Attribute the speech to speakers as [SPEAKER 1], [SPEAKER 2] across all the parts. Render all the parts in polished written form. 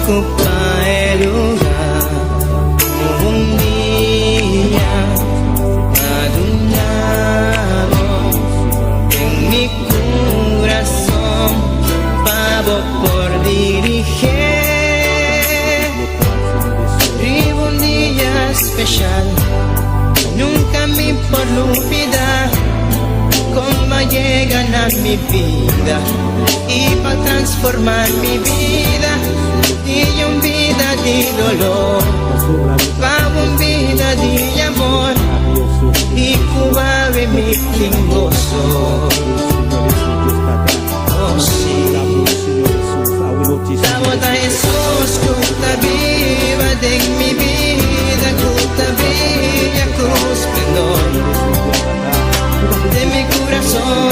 [SPEAKER 1] ocupa el lugar. Un día aduñado en mi corazón, pavo por dirigir. Vivo un día especial, nunca me por olvidar cómo llegan a mi vida y para transformar mi vida y un vida de dolor, para un vida de amor y cubabe mi gozo. Oh sí, damos a Jesús cuta viva de mi vida, cuta bella cruz esplendor de mi corazón.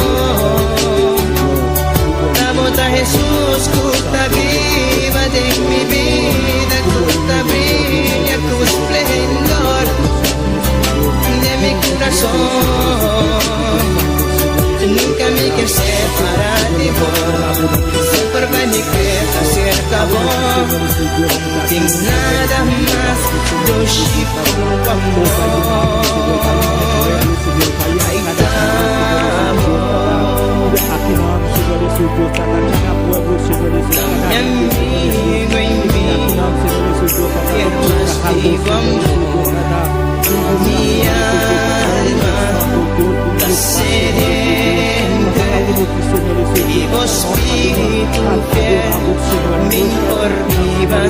[SPEAKER 1] Damos a Jesús cuta viva de mi vida, cuta bella cruz esplendor de mi corazón. Nunca me quise separar de vos, siempre vai me querer cerca vos. Não tem nada mais do Chico amor. Aí meu amigo em mim, eu mais vivo amor. Minha alma está sedenta e o Espírito quer me por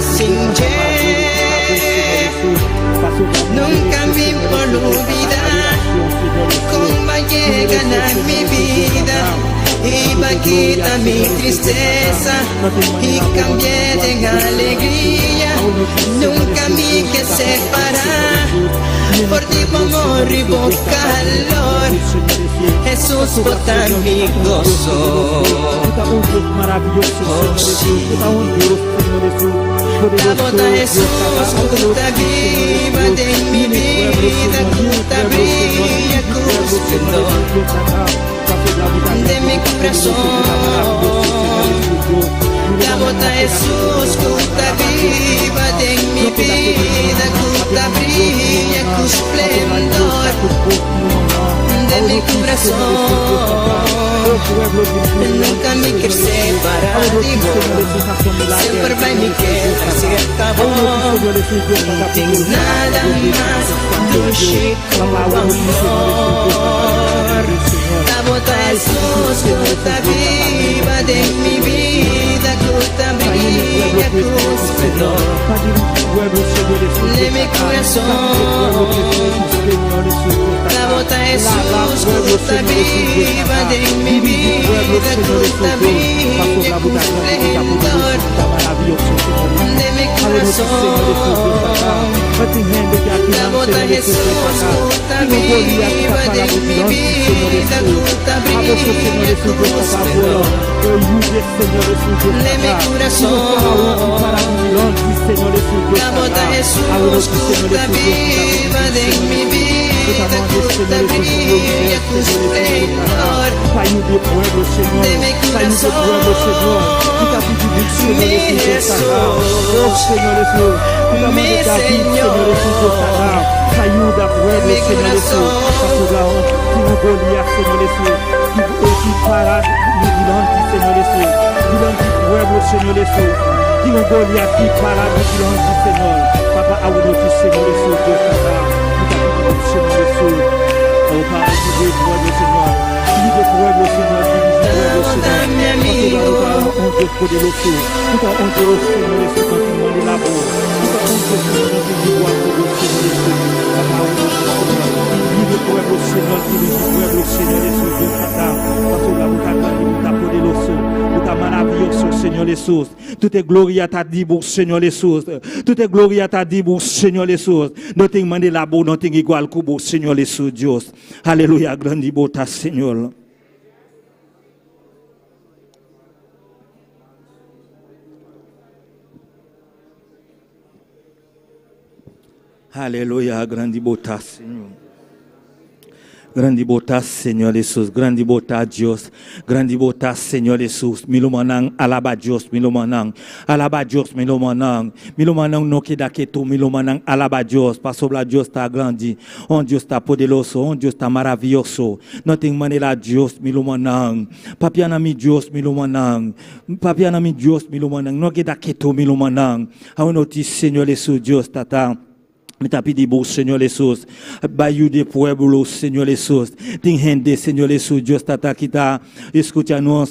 [SPEAKER 1] sin nunca me por olvidar cómo llegan a mi vida y va a quitar mi tristeza y cambié de alegría. Nunca me que separar por ti amor y por calor. Jesús bota mi gozo. Oh sí, la bota Jesús cuta viva de mi vida, cuta brilla cruz de mi corazón. La bota Jesús cuta viva de mi vida, cuta brilla cruz esplendor de mi corazón. Nunca me quise separar de vos, siempre vai me querer cerca vos. Não tem nada mais do Chico amor. La bota Jesús cuta viva de mi vida, cuta brilla cruz esplendor de mi corazón. La bota Jesús cuta viva de mi vida, cuta brilla cruz esplendor de mi corazón. La bota Jesús cuta viva de mi vida, cuta brilla cruz esplendor de mi corazón. La bota Jesús cuta viva de mi vida, cuta brilla cruz esplendor de mi corazón. Mi Jesús, mi Señor, ayuda pueblo, Señor Jesús, para Goliat, Señor Jesús, para Señor Jesús, durante pueblo, Señor Jesús, digo Goliat que para durante Señor, Papa auto Señor Jesús, Dios para Señor Jesús, oh Padre de pueblo, Señor, de pueblo, Señor, Señor, mi amigo, onde poderoso, onde o Senhor Jesús continua de labor, onde o Senhor de igual como o Senhor Jesús, vive o pueblo, Senhor, que vive o pueblo, Senhor Jesús, Deus está, pastor da boca grande, está poderoso, está maravilhoso, Senhor Jesús, tudo é glória a ti, bom Senhor Jesús, tudo é glória a ti, bom Senhor Jesús, não tem mande labor, não tem igual como o Senhor Jesús, Deus, aleluia, grande bota, Senhor. Aleluia, grande botar, Senhor.
[SPEAKER 2] Grandi bota, Señor Jesús, grandi bota, Dios, grandi bota, Señor Jesús, milumanang, alaba Dios, milumanang, alaba Dios, milumanang no queda quieto, milumanang, alaba Dios, paso la Dios está grandi, Dios está poderoso, Dios está maravilloso, nothing manera Dios, milumanang, papiana mi Dios, milumanang, papiana mi Dios, milumanang, no queda quieto, milumanang, aunoti, Señor Jesús, Dios tata. Me t'a pedi beau Seigneur Jesus, bayou de pueblo Seigneur Jesus, ting hende Seigneur Jesus, Dios tata kita, escucha nous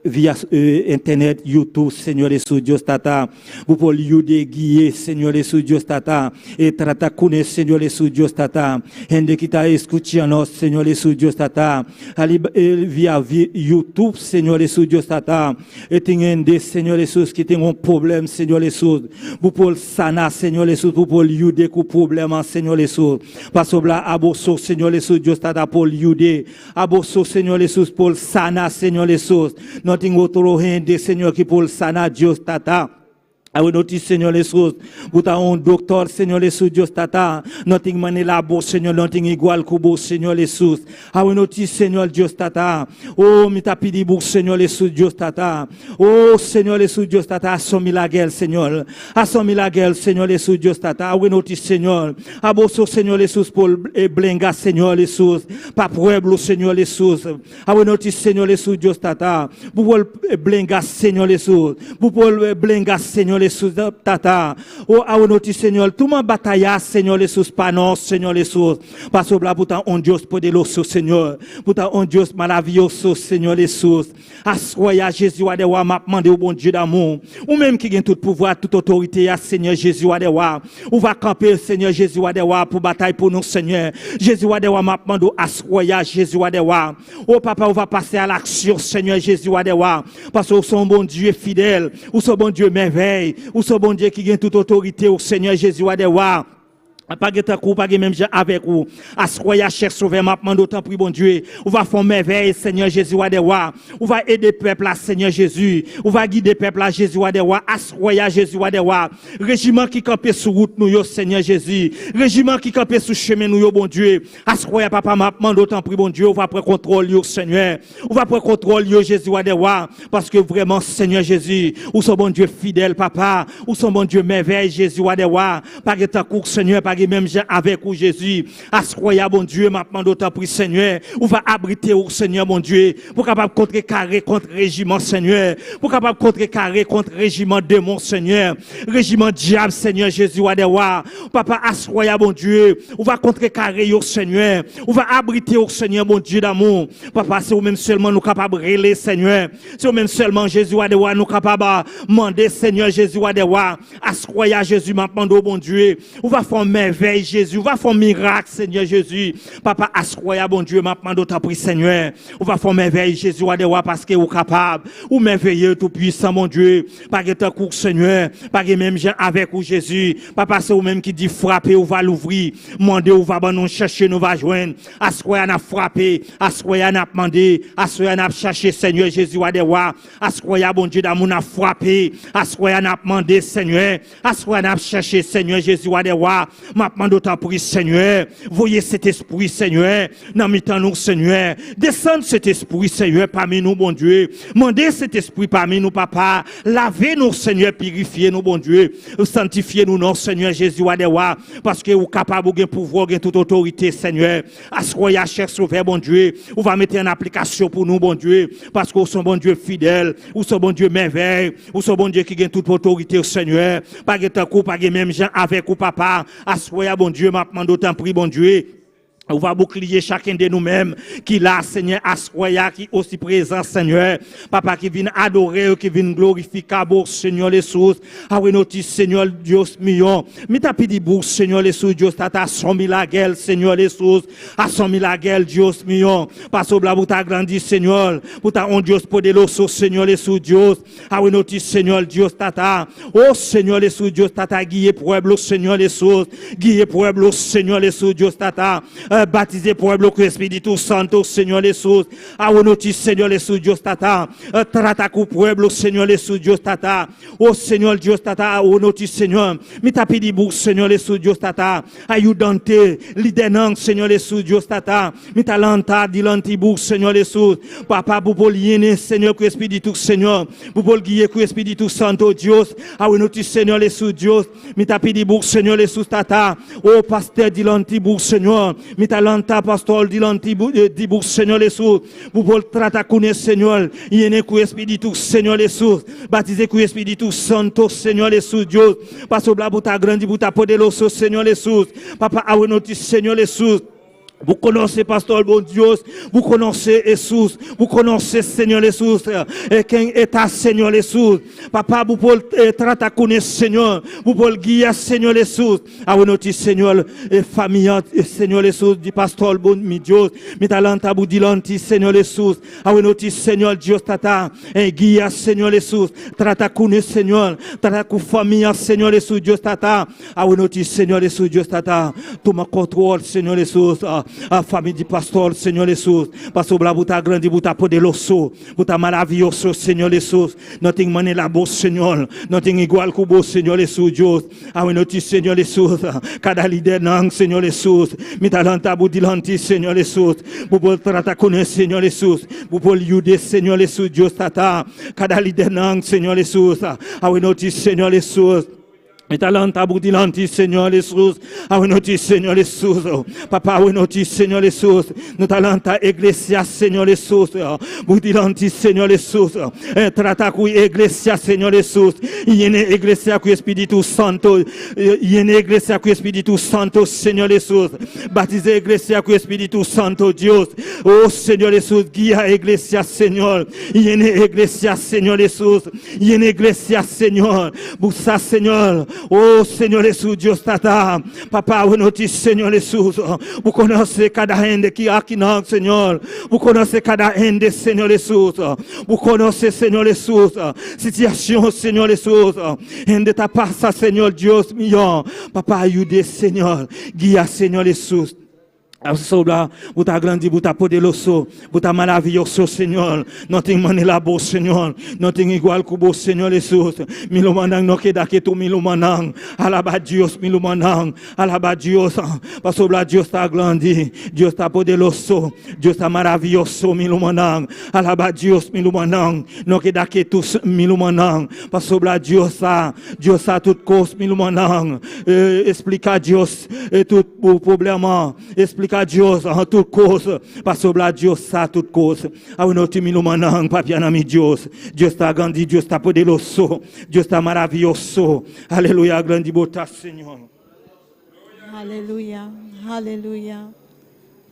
[SPEAKER 2] via internet, YouTube, Seigneur Jesus, Dios tata, vous pouvez yude guier, Seigneur Jesus, Dios tata, et trata connaître, Seigneur Jesus, Dios tata, hende kita escucha nous, Seigneur Jesus, Dios tata, via YouTube, Seigneur Jesus, Dios tata, et ting hende, Seigneur Jesus, qui tem un problème, Seigneur Jesus, vous pouvez sana, Seigneur Jesus, vous pouvez yude ku problème, Seigneur Jesus, parce que là, abosso, Seigneur Jesus, Dios tata, pour yude, abosso, Seigneur Jesus, pour sana, Seigneur Jesus, nothing otro hende, Seigneur, qui pour sana, Dios tata. Awe noti Seigneur Jesus, buta un docteur Seigneur Jesus, Dios tata, nothing manela bo Seigneur, nothing igual kubo Seigneur Jesus. Awe noti Seigneur Dios tata, oh mita pidi bu Seigneur Jesus, Dios tata, oh Seigneur Jesus, Dios tata, assomi la guerre Seigneur, assomi la guerre Seigneur Jesus, Dios tata, awe noti Seigneur, aboso Seigneur Jesus pour blenga Seigneur Jesus, pa pueblo Seigneur Jesus, awe noti Seigneur Jesus, Dios tata, bu blenga Seigneur Jesus, bu blenga Seigneur Jesus, tata, oh, à notre Seigneur, tout ma bataille, Seigneur Jesus, pas non, Seigneur Jesus, parce que là, pourtant, on Dieu poderoso, Seigneur, pourtant, on Dieu maravilloso, Seigneur Jesus, assoya Jésus, à dewa, m'a demandé au bon Dieu d'amour, ou même qui gagne tout pouvoir, toute autorité, à Seigneur Jésus, à dewa, ou va camper, Seigneur Jésus, à dewa, pour bataille pour nous, Seigneur, Jésus, à dewa, m'a demandé, assoya Jésus, à dewa, oh, papa, on va passer à l'action, Seigneur Jésus, à dewa, parce que son bon Dieu fidèle, ou son bon Dieu merveille, ou ce bon Dieu qui gagne toute autorité au Seigneur Jésus à devoir. Pas de coup, pas de même avec vous. Assoya, cher sauveur, m'a demandé autant pour bon Dieu. On va faire merveille, Seigneur Jésus, à devoir. On va aider le peuple à Seigneur Jésus. On va guider le peuple à Jésus, à devoir. Assoya, Jésus, à devoir. Régiment qui campe sur route, nous, Seigneur Jésus. Régiment qui campe sur chemin, nous, bon Dieu. Assoya, papa, m'a demandé autant pour bon Dieu. On va prendre contrôle, Seigneur. On va prendre contrôle, Jésus, à devoir. Parce que vraiment, Seigneur Jésus, ou son bon Dieu fidèle, papa. Ou son bon Dieu merveille, Jésus, à devoir. Pas de cours, Seigneur, pas même avec vous Jésus, assoya bon Dieu, maintenant d'autant pour Seigneur, ou va abriter au Seigneur mon Dieu, pour capable contrecarrer contre régiment Seigneur, pour capable contrecarrer contre régiment démon Seigneur, régiment diable Seigneur Jésus adewa, papa assoya bon Dieu, ou va contrecarrer au Seigneur, ou va abriter au Seigneur mon Dieu d'amour, papa c'est ou même seulement nous capable relayer Seigneur, c'est ou même seulement Jésus adewa nous capable demander Seigneur Jésus adewa, assoya Jésus maintenant bon Dieu, ou va faire merveille Jésus, va faire miracle Seigneur Jésus. Papa assoya bon Dieu, maintenant d'autant pour Seigneur. On va faire merveille Jésus parce que vous capable, ou merveilleux tout puissant mon Dieu. Pas que ta cour Seigneur, pas que même avec vous Jésus. Papa c'est vous même qui dit frapper ou va l'ouvrir, demander ou va nous chercher nous va joindre. Assoya n'a frappé, assoya n'a demandé, assoya n'a cherché Seigneur Jésus assoya bon Dieu d'amour n'a frappé, assoya n'a demandé Seigneur, assoya n'a cherché Seigneur Jésus maintenant d'autant pour Seigneur, voyez cet esprit Seigneur, dans mi-temps nous Seigneur, descendre cet esprit Seigneur parmi nous bon Dieu, mandez cet esprit parmi nous papa, lavez nous Seigneur, purifiez nous bon Dieu, sanctifiez nous non Seigneur Jésus adewa, parce que vous capable de pouvoir, de toute autorité Seigneur, assoya cher sauveur bon Dieu, on va mettre en application pour nous bon Dieu, parce que vous sommes bon Dieu fidèle, vous sommes bon Dieu merveille, vous sommes bon Dieu qui gagne toute autorité au Seigneur, pas que tant coup, pas que même gens avec vous papa, assoya bon Dieu, maintenant d'autant pris bon Dieu. On va bouclier chacun de nous-mêmes qui là, Seigneur, assoya, qui aussi présent, Seigneur. Papa qui vient adorer, qui vient glorifier, Seigneur les sous. Ah oui, notre Seigneur Dieu mignon. Mais t'as pidi bourse, Seigneur les sous, Dieu t'a 100 000 la gueule, Seigneur les sous. À 100 000 la gueule, Dieu mignon. Parce que là, vous t'as grandi, Seigneur. Vous t'as on Dieu poderoso, Seigneur les sous, Dieu. Ah oui, notre Seigneur Dieu t'a. Oh, Seigneur les sous, Dieu t'a guillé pueblo, Seigneur les sous. Guillé pueblo, Seigneur les sous, Dieu t'a. baptiser pueblo con Espíritu Santo, Señor Jesús. Aunoti, Señor Jesús, Dios tata. Trata con pueblo, Señor Jesús, Dios tata. Oh Señor, Dios tata. Aunoti, Señor. Mi tapi di bou, Señor Jesús, Dios tata. Ayudante, lidenant, Señor Jesús, Dios tata. Mi talanta, dilanti bou, Señor Jesús. Papa, bupol yene, Señor, con Espíritu, Señor. Bupol guier con Espíritu Santo, Dios. Aunoti, Señor Jesús, Dios. Mi tapi di bou, Señor Jesús, tata. Oh pasteur, dilanti bou, Señor. Mi talanta, pastor, dilanti bou, Señor Jesús. Bupol trata con el Señor. Yene con Espíritu, Señor Jesús. Baptisé con Espíritu Santo, Señor Jesús, Dios. Paso bla buta grande, buta poderoso, Señor Jesús. Papa, awenoti, Señor Jesús. Vous connaissez, pasteur, bon Dieu, vous connaissez Jésus, vous connaissez Seigneur Jésus, et qu'un état Seigneur Jésus. Papa, vous pouvez traiter avec Seigneur, vous pouvez guider Seigneur Jésus. À notre Seigneur, et famille, Seigneur Jésus, du pasteur, bon Dieu, mi talenta, vous dilanti, Seigneur Jésus. À notre Seigneur, Dieu, tata, et guider Seigneur Jésus, traiter avec Seigneur, traiter avec famille, Seigneur Jésus, Dieu, tata. À notre Seigneur Jésus, Dieu, tata, tout mon contrôle, Seigneur Jésus. A famille du pasteur, Seigneur Jésus. Parce que vous avez grandi, vous avez de l'osso, vous avez maravilloso, Seigneur Jésus. Nothing money la beau, Seigneur. Nothing igual que beau, Seigneur Jésus. Ah oui, notre Seigneur Jésus. Cada leader, non, Seigneur Jésus. Mi talenta, vous dilanti, Seigneur Jésus. Vous pouvez traiter connaître, Seigneur Jésus. Vous pouvez aider, Seigneur Jésus. Dieu, tata. Cada leader, non, Seigneur Jésus. Ah oui, notre Seigneur Jésus. Mi talenta budilanti, Seigneur Jésus. Awenoti, Seigneur Jésus. Papa, awenoti, Seigneur Jésus. Nous talenta Iglesia, Seigneur Jésus. Budilanti, Seigneur Jésus. Trata cu Iglesia, Seigneur Jésus. Yene Iglesia cu Espíritu Santo. Yene Iglesia cu Espíritu Santo, Seigneur Jésus. Baptiser Iglesia cu Espíritu Santo, Dios. Oh, Seigneur Jésus, guia Iglesia, Seigneur. Yene Iglesia, Seigneur Jésus. Yene Iglesia, Seigneur. Busa, Seigneur. Oh Seigneur Jésus, Dieu tata. Papa, vous notre Seigneur Jésus. Vous connaissez cada ende qui a qui non, Seigneur. Vous connaissez cada ende, Seigneur Jésus. Vous connaissez, Seigneur Jésus. Situation, Seigneur Jésus. Ende ta passa, Seigneur Dieu mio. Papa, aide, Seigneur. Guia, Seigneur Jésus. Sobra, buta grandi, buta poderoso, buta maravilloso, Señor. Nothing money la bo, Señor. Nothing igual que Señor Jesús. Milumanang no queda que tu milumanang. Alaba Dios, milumanang. Alaba Dios. Pasobla Dios está grande. Dios está poderoso. Dios está maravilloso, milumanang. Alaba Dios, milumanang. No queda que tu milumanang. Pasobla Dios a toute cause, milumanang. Explica Dios tout problema. Explica a Dios en toute cause, parce que Dios ça toute cause. Ah oui, notre milumanang, papiana mi Dios. Dios está grandi, Dios está poderoso, Dios está maravilloso. Alléluia, grandi bota, Seigneur.
[SPEAKER 3] Alléluia, alléluia.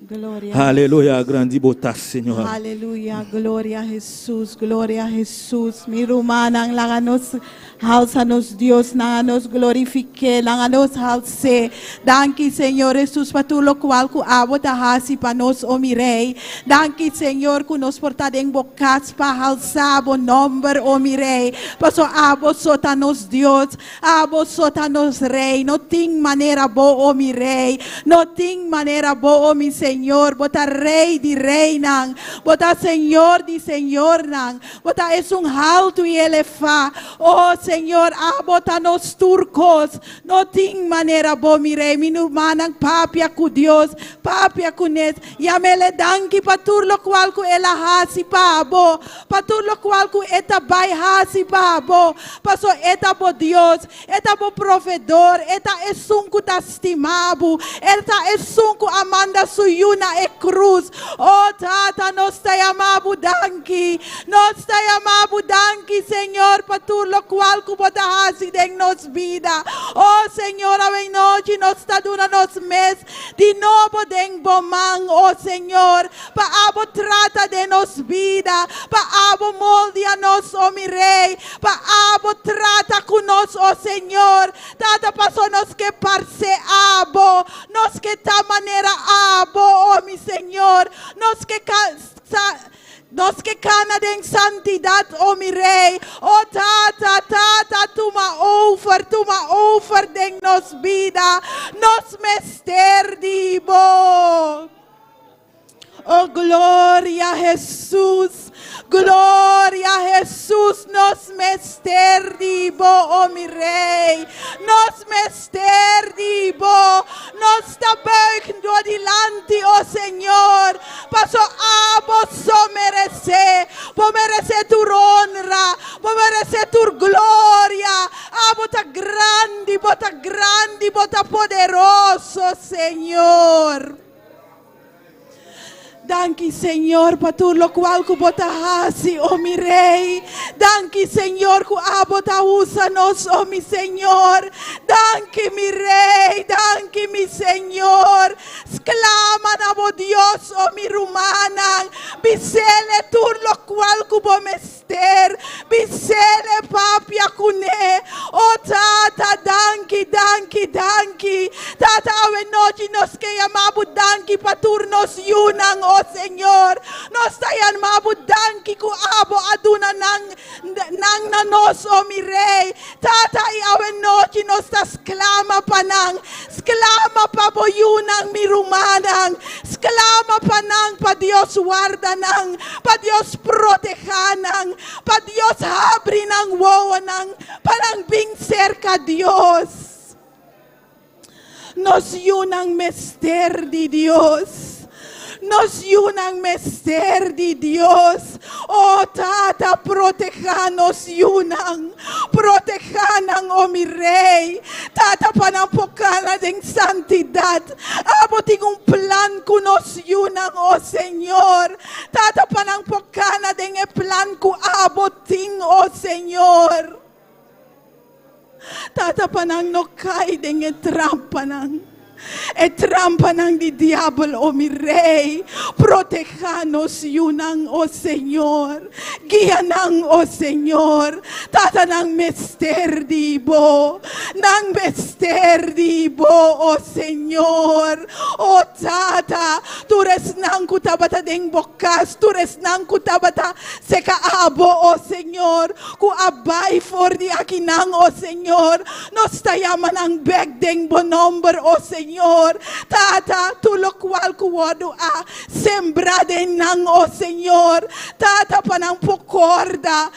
[SPEAKER 3] Gloria.
[SPEAKER 2] Alléluia, grandi bota, Seigneur.
[SPEAKER 3] Aleluya, gloria a Jesús, gloria a Jesús. Mi rumanang langanos halsanos Dios, nanganos glorifique, langanos halse. Danki Señor Jesús patulo cual ku abo tahasi panos o mi rey. Danki Señor ku nos portadeng bokas pa halsabo nombre o mi rey. Paso abo sotanos Dios, abo sotanos rey. No ting manera bo o mi rey, no ting manera bo o mi Señor, bota rey di rey nang, bota Señor di Señor nang, bota es un alto y elefa. Oh Señor, bota nos turcos, no ting manera bo mi rey, minu manang papia ku Dios, papia ku nes, yamele danki patur lo cual ku elahasi pabo, patur lo cual ku eta bay hasi pabo, paso eta bo Dios, eta bo provedor, eta esunku tastimabo, eta esunku amanda suyu na e cruz. Oh tata, nos te amamos danki, nos te amamos danki, Señor, patur lo cual kubotahasi den nos vida. Oh Señor, ave noche nos está dando nos mes, di novo den bomang, oh Señor, pa abo trata de nos vida, pa abo moldia nos, oh mi rey, pa abo trata con nos, oh Señor, tata paso nos que parce abo, nos que ta manera abo, oh mi Señor, nos que cana en santidad, oh mi rey, oh tata, tu ma over den nos vida, nos mester dibo. Oh, gloria a Jesús. Gloria a Jesús, nos mester dibo, oh mi rey, nos mester dibo, nos está buigando adelante, oh Señor, paso vos merece tu honra, vos merece tu gloria, bota grande, bota poderoso, Señor. Danke, Señor, para tu lo cual que bota hasi, oh mi rey. Danke, Señor, que bota usa-nos, oh mi Señor. Danke, mi rey, danke, mi Señor. Exclama na bo Dios, oh mi rumana. Bisele tu lo cual que bo mester. Bisele papia kune. Oh tata, danke. Tata, awe noche nos que llamamos danke pa turnos yunang, oh Señor, nos tayan mabudanki ku abo aduna nang nanos, oh mi rey. Tata, iawen noche nos tas klama panang, sklama pa boyunang mi rumanang, sklama panang pa Dios guardanang, pa Dios protejanang, pa Dios habrinang wowanang, panang bing cerca Dios. Nos yunang mester di Dios. Nos yunang mester di Dios. Oh Tata, protejanos yunang. Protejanang, oh mi rey. Tata, panampokana ding santidad. Aboting un plan kunos yunang, oh Señor. Tata, panampokana ding e plan ku aboting, oh Señor. Tata, panang nokay ding e trampa nang. E trampa ng di diablo, oh mi rey. Protejanos yunang, oh Señor. Guianang, oh Señor. Tata ng mester dibo. Nang mester dibo, oh Señor. Oh Tata, tures nang kutabata ding bokas. Tures nang kutabata se kaabo, oh Señor. Ku abay for di akinang, oh Señor. Nos tayaman ang beg ding bonomber, oh Señor. Tata, tulok wal kuwado sembra din nang, oh Señor. Tata, panang porcorda,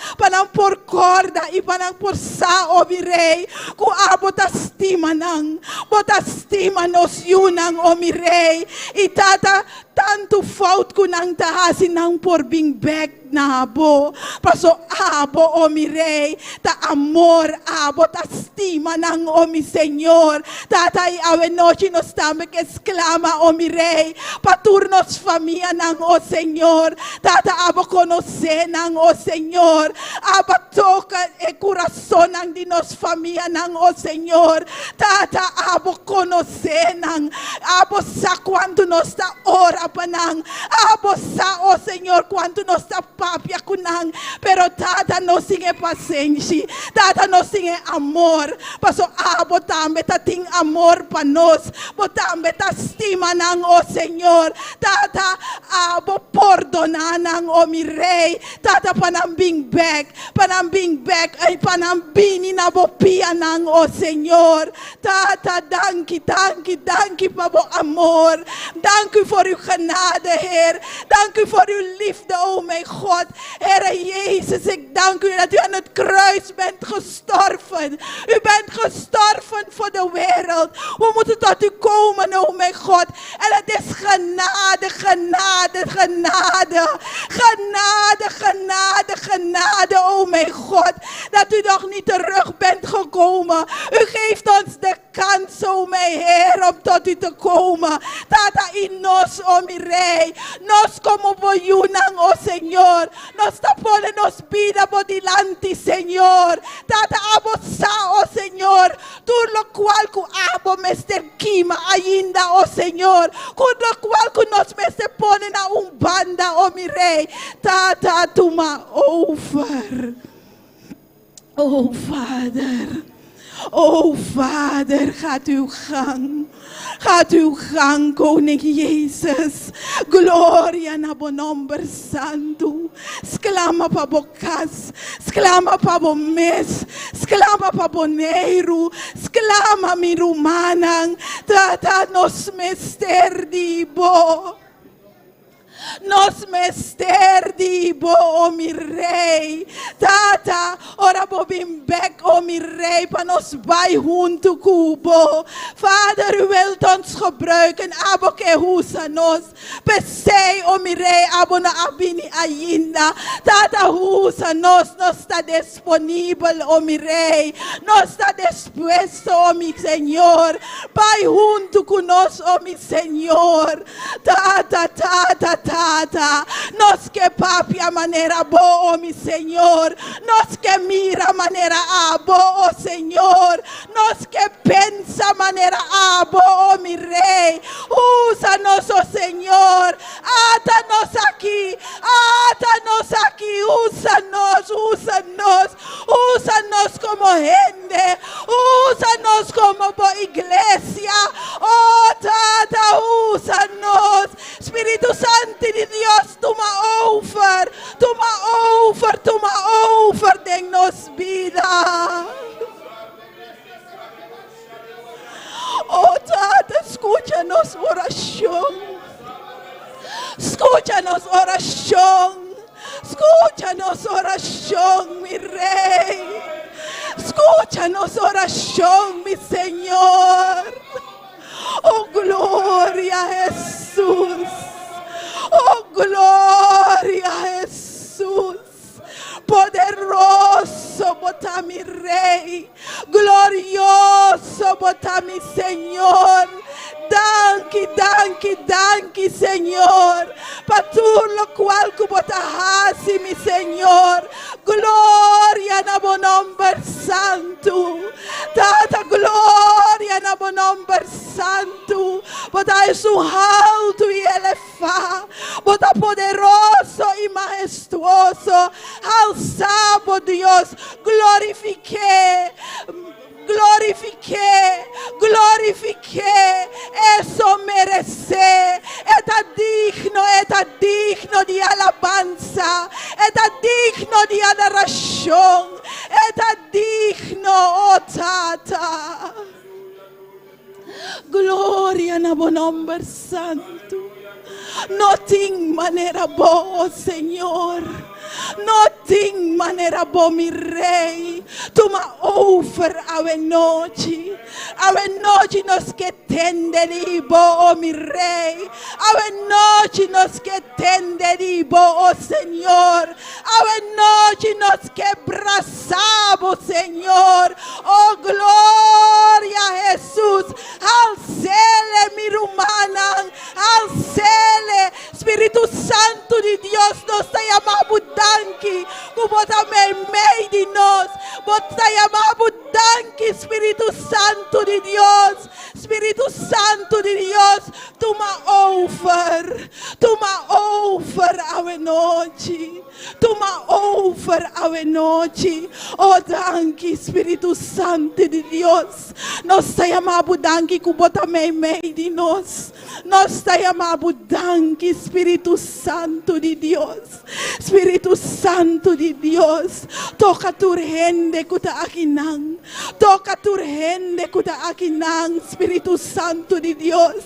[SPEAKER 3] ipanang porsa, oh virey, ku bota stima nang, bota stima nos yunang, oh mi rey. Tata, tanto fault ko nang tahasin nang porbing beg na abo. Paso abo, oh mi rey, ta amor abo, ta stima nang, oh mi Señor. Tata, awe noche nos tame que exclama, oh mi rey, paturnos familia nang, oh Señor. Tata, abo conoce nang, oh Señor. Aba toca e corazón nang di nos familia nang, oh Señor. Tata, abo conoce nang, abo sa cuando nos ta ora panang, abo sa, oh Señor, cuando nos ta papia kunang. Pero Tata, no singe pasensya, Tata, no singe amor. Paso abo tambe tating amor panos, botambe ta stima nang, oh Señor. Tata, abo perdonanang, oh mi rey. Tata, panambing beg, ay panambini na bopia nang, oh Señor. Tata, danki pa bo amor. Dank u voor uw genade, Heer. Dank u voor uw liefde, oh mijn God. Heer Jezus, ik dank u dat u aan het kruis bent gestorven. U bent gestorven voor de wereld. We moeten tot u komen, oh mijn God. En het is genade, oh mijn God. Dat u nog niet terug bent gekomen. U geeft ons de kans, oh mijn Heer, om tot u te komen. Tata, in nos, oh mi rey. Nos como boyunang, oh Señor. Nos tapole, nos pida bodilante, Señor. Tata, abo sa, oh Señor. Tur lo cual ku abo mester kima ainda, oh Señor. Kur lo cual ku nos mester pone na banda, oh mi rey. Tata, tuma over. Oh Father. Oh Vader, gaat uw gang. Gaat uw gang, Koning Jezus. Gloria na bonomber santo. Exclama pa bocas. Exclama pa mes. Exclama pa boneiro. Exclama mi rumanang. Tata nos mester dibo. Nos mester dibo, oh mi rei. Tata, ora bobimbek, oh mi rei, pa nos bij junto kubo. Vader, u wilt ons gebruiken, abo ke husa nos. Pesei, oh mi rei, abo na abini ayinda. Tata, husa nos, nos está disponível, oh mi rei. Nos está dispuesto, oh mi Señor. Bij junto con nos, oh mi Señor. Tata, tata, tata. Nos que papi a manera bo, oh mi Señor. Nos que mira manera abo, oh Señor. Nos que pensa manera abo, oh mi rey. Úsanos, oh Señor. Átanos aquí, úsanos, úsanos. Úsanos como gente, úsanos como iglesia. Oh, Tata, úsanos. Espíritu Santo de Dios, toma over, dennos vida. Oh, Tata, escúchanos oración. Escúchanos oración. Escúchanos oración, mi rey. Escúchanos oración, mi Señor. Oh, gloria a Jesús. Oh, gloria a Jesús. Poderoso bota mi rey. Glorioso bota mi Señor. Danke, Señor. Para todo lo cual que bota hasi, mi Señor. Gloria na bo nombre santo. Tata gloria na bo nombre santo. Bota es un alto y elevado. Bota poderoso y majestuoso. Alzado, Dios. Glorifique, eso merece, está digno de alabanza, está digno de adoración, está digno, oh Tata. Gloria na bo nombre santo. No ting manera bo, Señor. No ting manera bo, mi rei. Tu ma over ave noche nos que tenderibo, oh mi rei. Ave noche nos que tenderibo, oh Señor. Ave noche nos que abrazamos, Señor. Oh gloria a Jesús. Al cele mi rumana, al cele. Espíritu Santo de Dios nos te llamamos danki. Kubota me de nos. Bota llamamos danki, Espíritu Santo de Dios. Espíritu Santo de Dios. Toma over ave noche. Toma over ave noche. Oh danki, Espíritu Santo de Dios. Nos te llamamos danki. Kubota me de nos. Nos te llamamos danki, Espíritu Santo de Dios. Espíritu Santo de Dios. Toca tu gente kuta akinang. Toca tu gente kuta akinang, Espíritu Santo de Dios.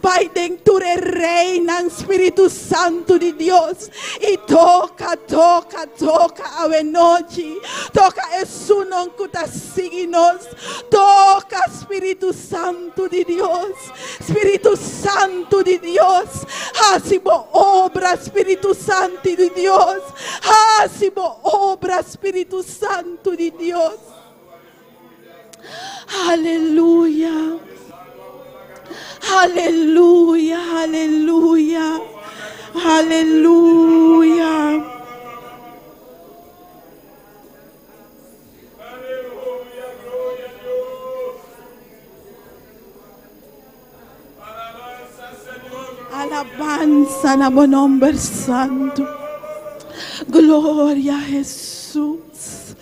[SPEAKER 3] Baiden tu reina, Espíritu Santo de Dios. Y toca ave noche. Toca eso non kuta signos. Toca Espíritu Santo de Dios. Espíritu Santo de Dios. Hacimo obra, Espíritu Santo de Dios. Hacimo obra, Espíritu Santo de Dios. Aleluya. Aleluya, aleluya. Aleluya. Alabanza na bo nombre santo. Gloria a Jesús.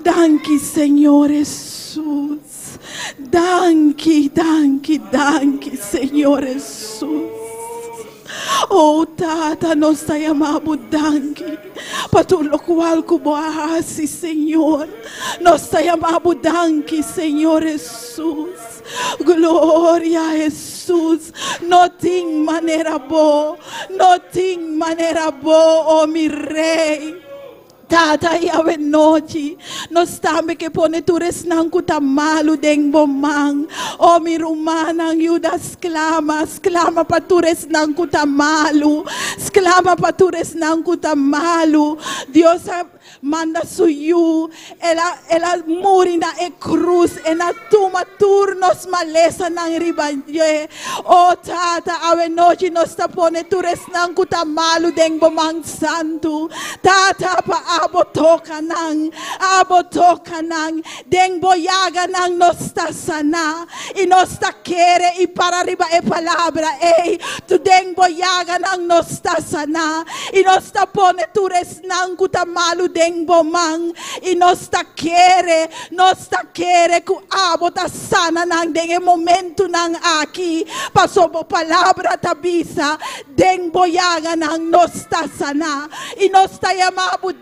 [SPEAKER 3] Danke, Señor Jesús. Jesus. Danke, Senhor Jesus. Oh Tata, nós te amamos, danke. Patulo qual kubuahasi, Senhor. Nós te amamos, danke, Senhor Jesus. Glória a Jesus. Não tem maneira boa, oh meu Rei. Tata yawe nochi, nos tambe que pone tures nang kutamalu deng bomang, o mi rumanang yudas klama patures nang kutamalu, patures nang kutamalu. Dios manda suyu, ela muri na e cruz, ena tuma turnos malesa nang ribanje. O Tata awe nochi nos tapone tures nang kutamalu deng bomang santo. Tata pa abotoka nang deng boyaga nang nosta sana e nosta quere e para riba e palavra tu deng boyaga nang nosta sana e nosta pone tures nang kutamalu deng bomang e nosta quere ku abota sana nang deng e momento nang aki pasobo palavra tabisa deng boyaga nang nosta sana e nosta yamabu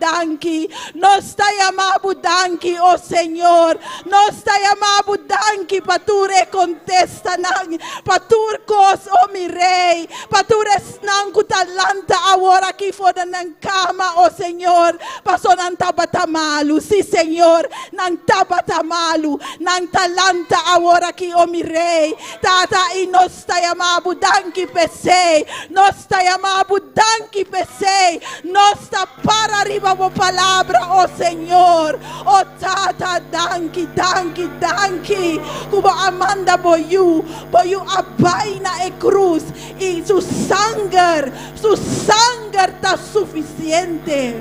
[SPEAKER 3] nós te amamos, danke, oh Senhor. Nós te amamos, danke, pature contesta nang, patur kos, oh mi Rei, patures nang kutalanta agora aqui fora nang cama, oh Senhor, passo nang tabatamalu, sim Senhor, nang tabatamalu, nang talanta agora aqui, oh mi Rei, Tata, e nós te amamos, danke, pesei, nós te amamos, danke, pesei, nós te para arriba, palavra, oh Senhor, oh Tata, danke, como Amanda boyu abai na e cruz, e su sangue está suficiente.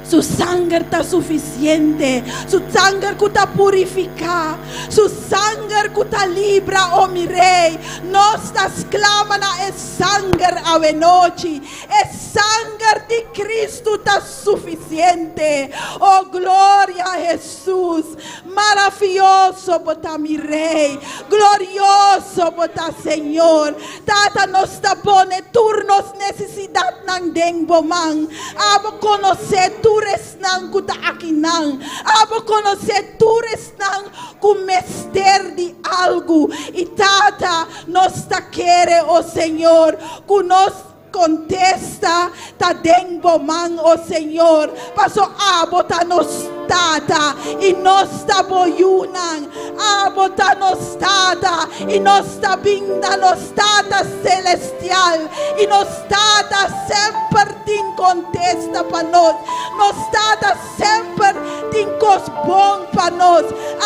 [SPEAKER 3] Su sangue está suficiente, su sangue que está purifica, su sangue que está libra, oh mi Rei. Nós clama na e sangue a noite, e sangue de Cristo está suficiente. Oh glória a Jesus, maravilhoso bota mi Rei, glorioso bota Senhor. Tata nos está pone turnos necessidade nang deng bomang, abo conhecer tures nang kuta akinang, abo conhecer tures nang kumester de algo, e Tata nos ta quere, oh Senhor, conosco contesta ta deng bomang, oh Senhor, passo abota nos Tata e nos ta boyunang, abota nos Tata e nos ta binda nos Tata celestial e nos Tata sempre tin contesta pa nos Tata sempre tin cos bom pa nos,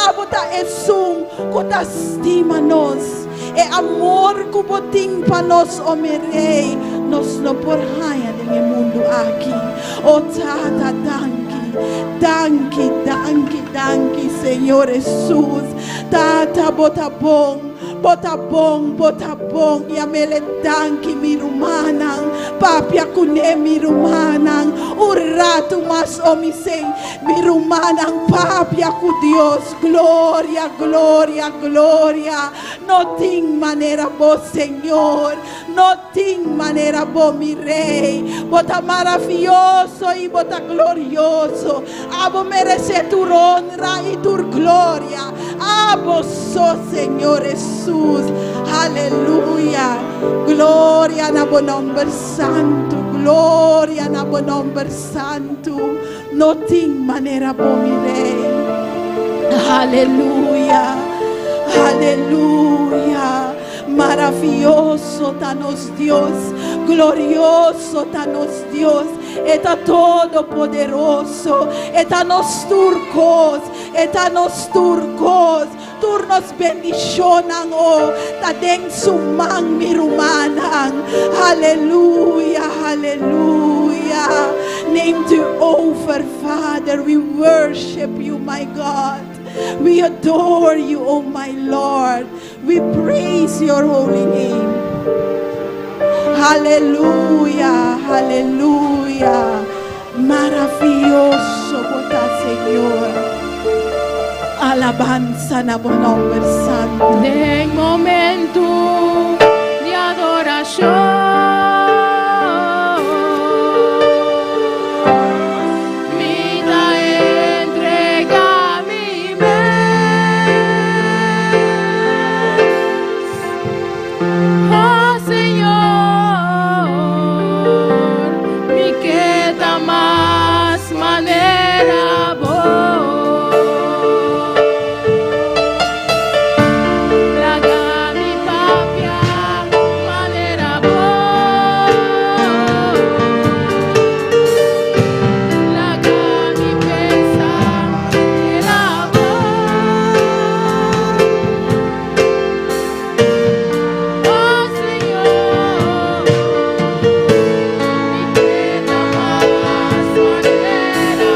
[SPEAKER 3] abota esum kuta estima nos e amor que botim para nós, oh meu Rei, nós não por raia do mundo aqui. Oh Tata, danke, Senhor Jesus. Tata, bota bom, e a mele danke mi rumanang, papia kune mi rumanang, urratu mas omisen mi rumanang, papia ku Dios, gloria, no ting manera bo Senhor, no ting manera bo mi Rei, bota maravilhoso e bota glorioso, abo merece tu honra e tu glória, abo so Senhor Jesus. Aleluia, glória na bom nome santo, glória na bom nome santo, não tem maneira bom mi Rei. Aleluia, maravilhoso tá nos Deus, glorioso tá nos Deus, está todo poderoso, está nos turcos, turnos bendicionan, oh, ta den sumang mirumanang, hallelujah, name to over, Father, we worship you, my God. We adore you, oh my Lord. We praise your holy name. Hallelujah. Maravilloso, bota Señor. alabanza na mo nombre santo.
[SPEAKER 4] En momento de adoración, vida entrega mi vez. Oh Señor, me queda más manera vos. Plaga mi papia, manera vos. Plaga mi pesa, era vos. Oh Señor, me queda más manera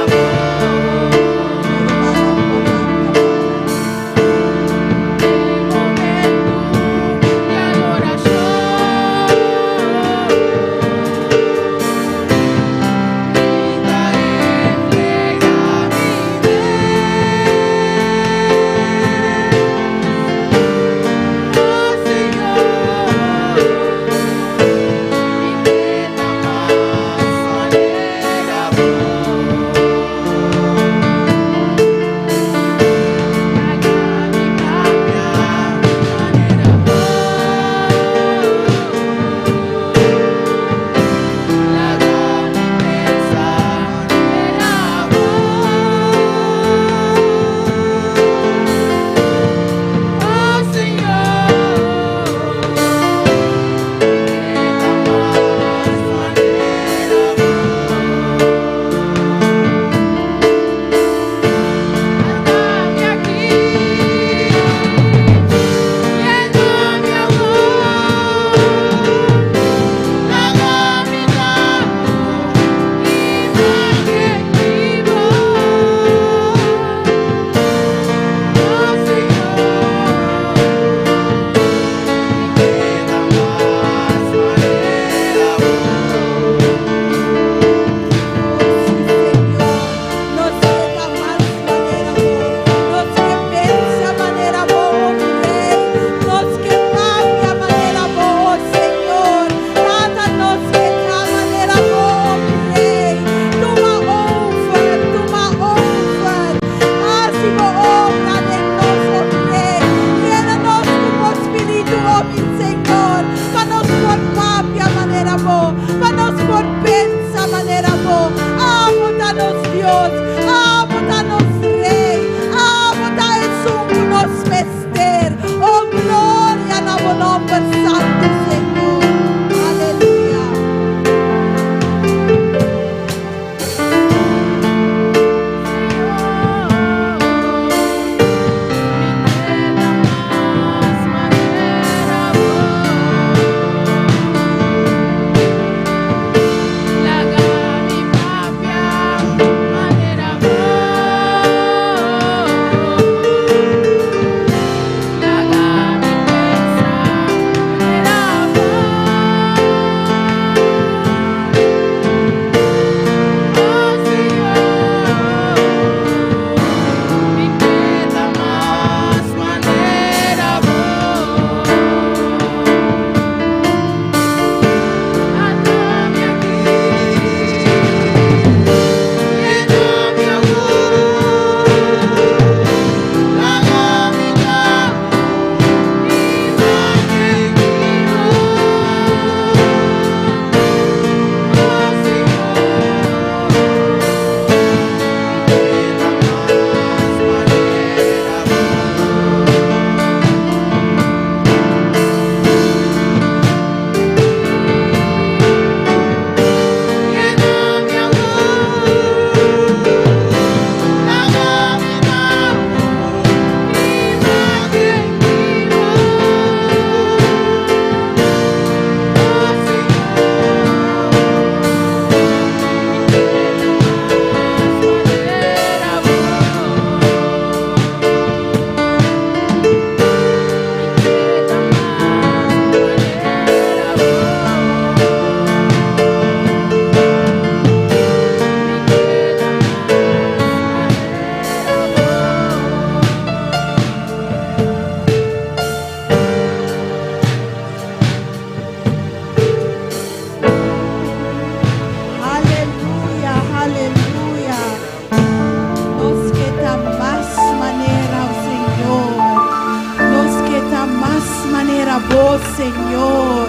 [SPEAKER 3] manera vos, Señor.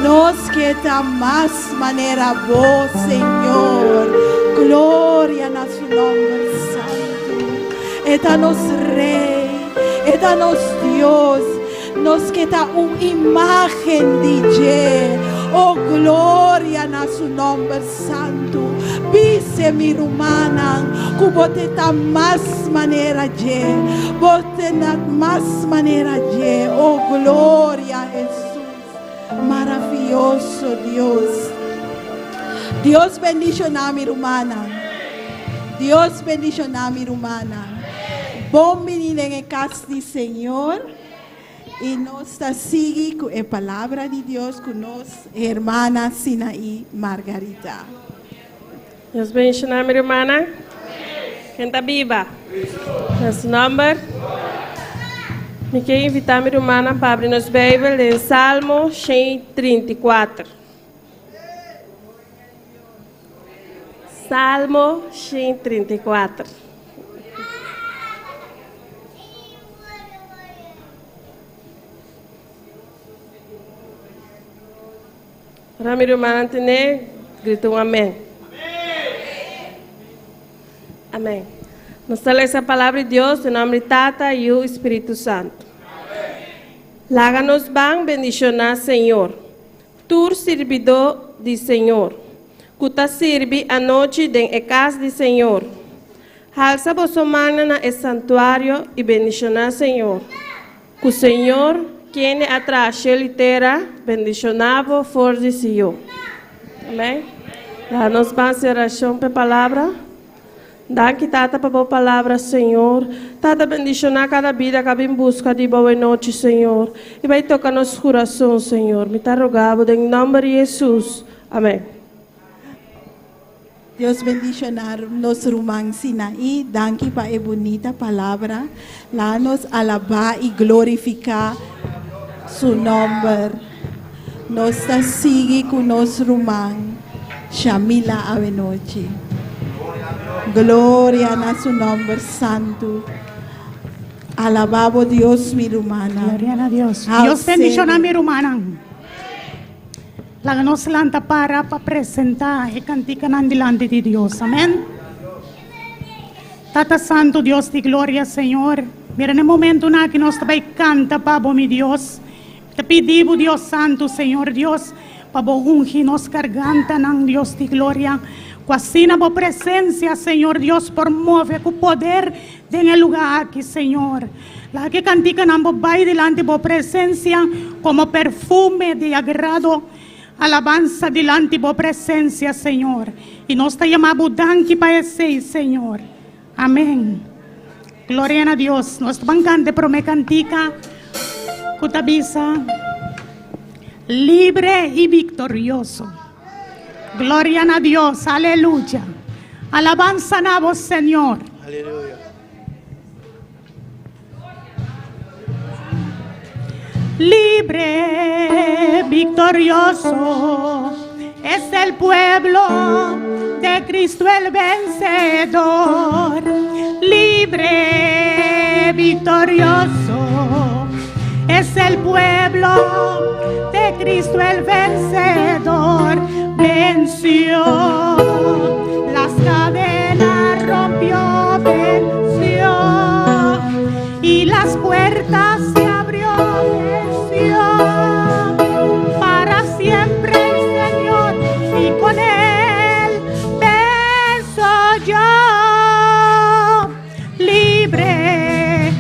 [SPEAKER 3] Nos queda más manera vos, Señor. Gloria a su nombre santo. Étanos Rey, étanos Dios. Nos queda una imagen de Él. Oh, gloria a su nombre santo. Vise mi rumana, cubote más manera ye, bote más manera ye. Oh, gloria a Jesús, maravilloso Dios. Dios bendicionar mi rumana. Dios bendicionar mi rumana. Bom menino en el casa del Señor. Y nos sigue con la palabra de Dios con nos, hermana Sinaí Margarita.
[SPEAKER 5] Deus bendiga a minha irmã. Quem está viva? Nosso nome. Me quero invitar a minha irmã para abrir nossa Bíblia em Salmo 134. Salmo 134. Para minha irmã entender, grita um amém. Amém. Nós temos essa palavra de Deus em nome de Tata e o Espírito Santo. Láganos bem bendicionar, Senhor. Tu servidor de Senhor. Que te sirve a noite em casa de Senhor. Alça vossa mão no santuário e bendicionar, Senhor. Que o Senhor quem atrás litera bendicionava for de Senhor. Amém. Dá-nos base oração para a palavra. Dá-que tata para a palavra, Senhor. Tata bendicionar cada vida que vem em busca de boa noite, Senhor. E vai tocar nosso coração, Senhor. Me está rogando em nome de Jesus. Amém.
[SPEAKER 3] Deus bendicionar nosso irmão Sinaí. Danke para a bonita palavra. Lá nos alabar e glorificar su nombre. Nos sigue con nosso irmão Shamila Avenochi. Gloria a su nombre santo. Alabado Dios mi hermana.
[SPEAKER 6] Gloria a Dios. Dios bendicionar a mi hermana. La nos lanta para presentar y cantican delante de Dios. Amén. Tata Santo, Dios de gloria, Señor. Mira en el momento en que nos canta, Pablo, mi Dios. Te pedimos, Dios Santo, Señor Dios, para ungir nos garganta, Dios de gloria. Cuasina por presencia, Señor Dios, por mover con poder en el lugar aquí, Señor. La que cantica ambos va delante por presencia como perfume de agrado. Alabanza delante por presencia, Señor. Y nos está llamando danke para ese, Señor. Amén. Gloria a Dios. Nos bancante por me cantica. Cutabisa. Libre y victorioso. Gloria a Dios. Aleluya. Alabanza a vos, Señor.
[SPEAKER 7] Aleluya.
[SPEAKER 6] Libre, victorioso, es el pueblo de Cristo el vencedor. Libre, victorioso, es el pueblo de Cristo el vencedor. Venció las cadenas, rompió, venció y las puertas se abrió. Para siempre el Señor y con Él beso yo. Libre,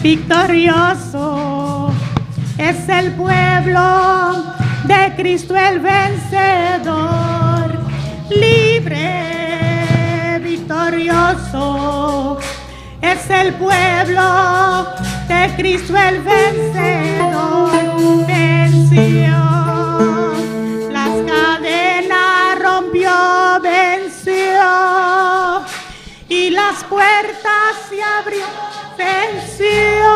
[SPEAKER 6] victorioso, es el pueblo de Cristo el vencedor. Libre, victorioso, es el pueblo de Cristo el vencedor. Venció las cadenas, rompió, venció y las puertas se abrió. Venció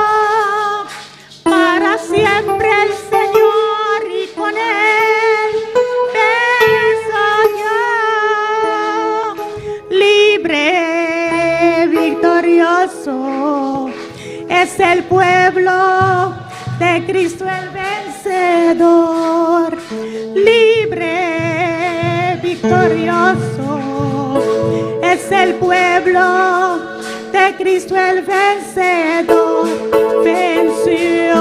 [SPEAKER 6] para siempre el Señor y con Él beso yo. Libre, victorioso, es el pueblo de Cristo el vencedor. vencedor, libre, victorioso, es el pueblo de Cristo el vencedor, venció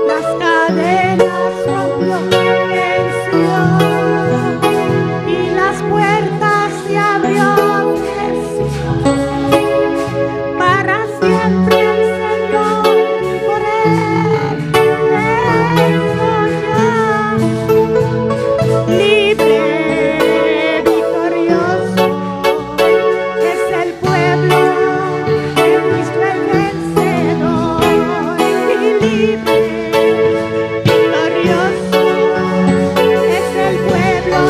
[SPEAKER 6] las cadenas, rompió, venció y las puertas se abrió, venció para siempre el Señor, por él venció ya, libre, victorioso, es el pueblo de Cristo el vencedor, y libre, victorioso, es el pueblo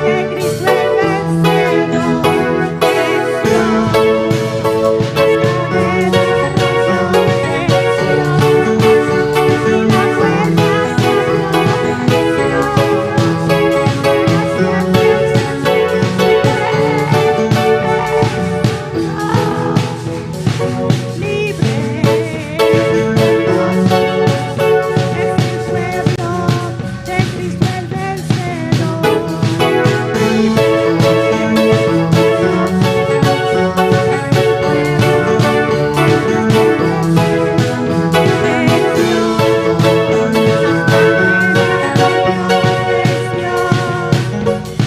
[SPEAKER 6] de Cristo el vencedor, venció.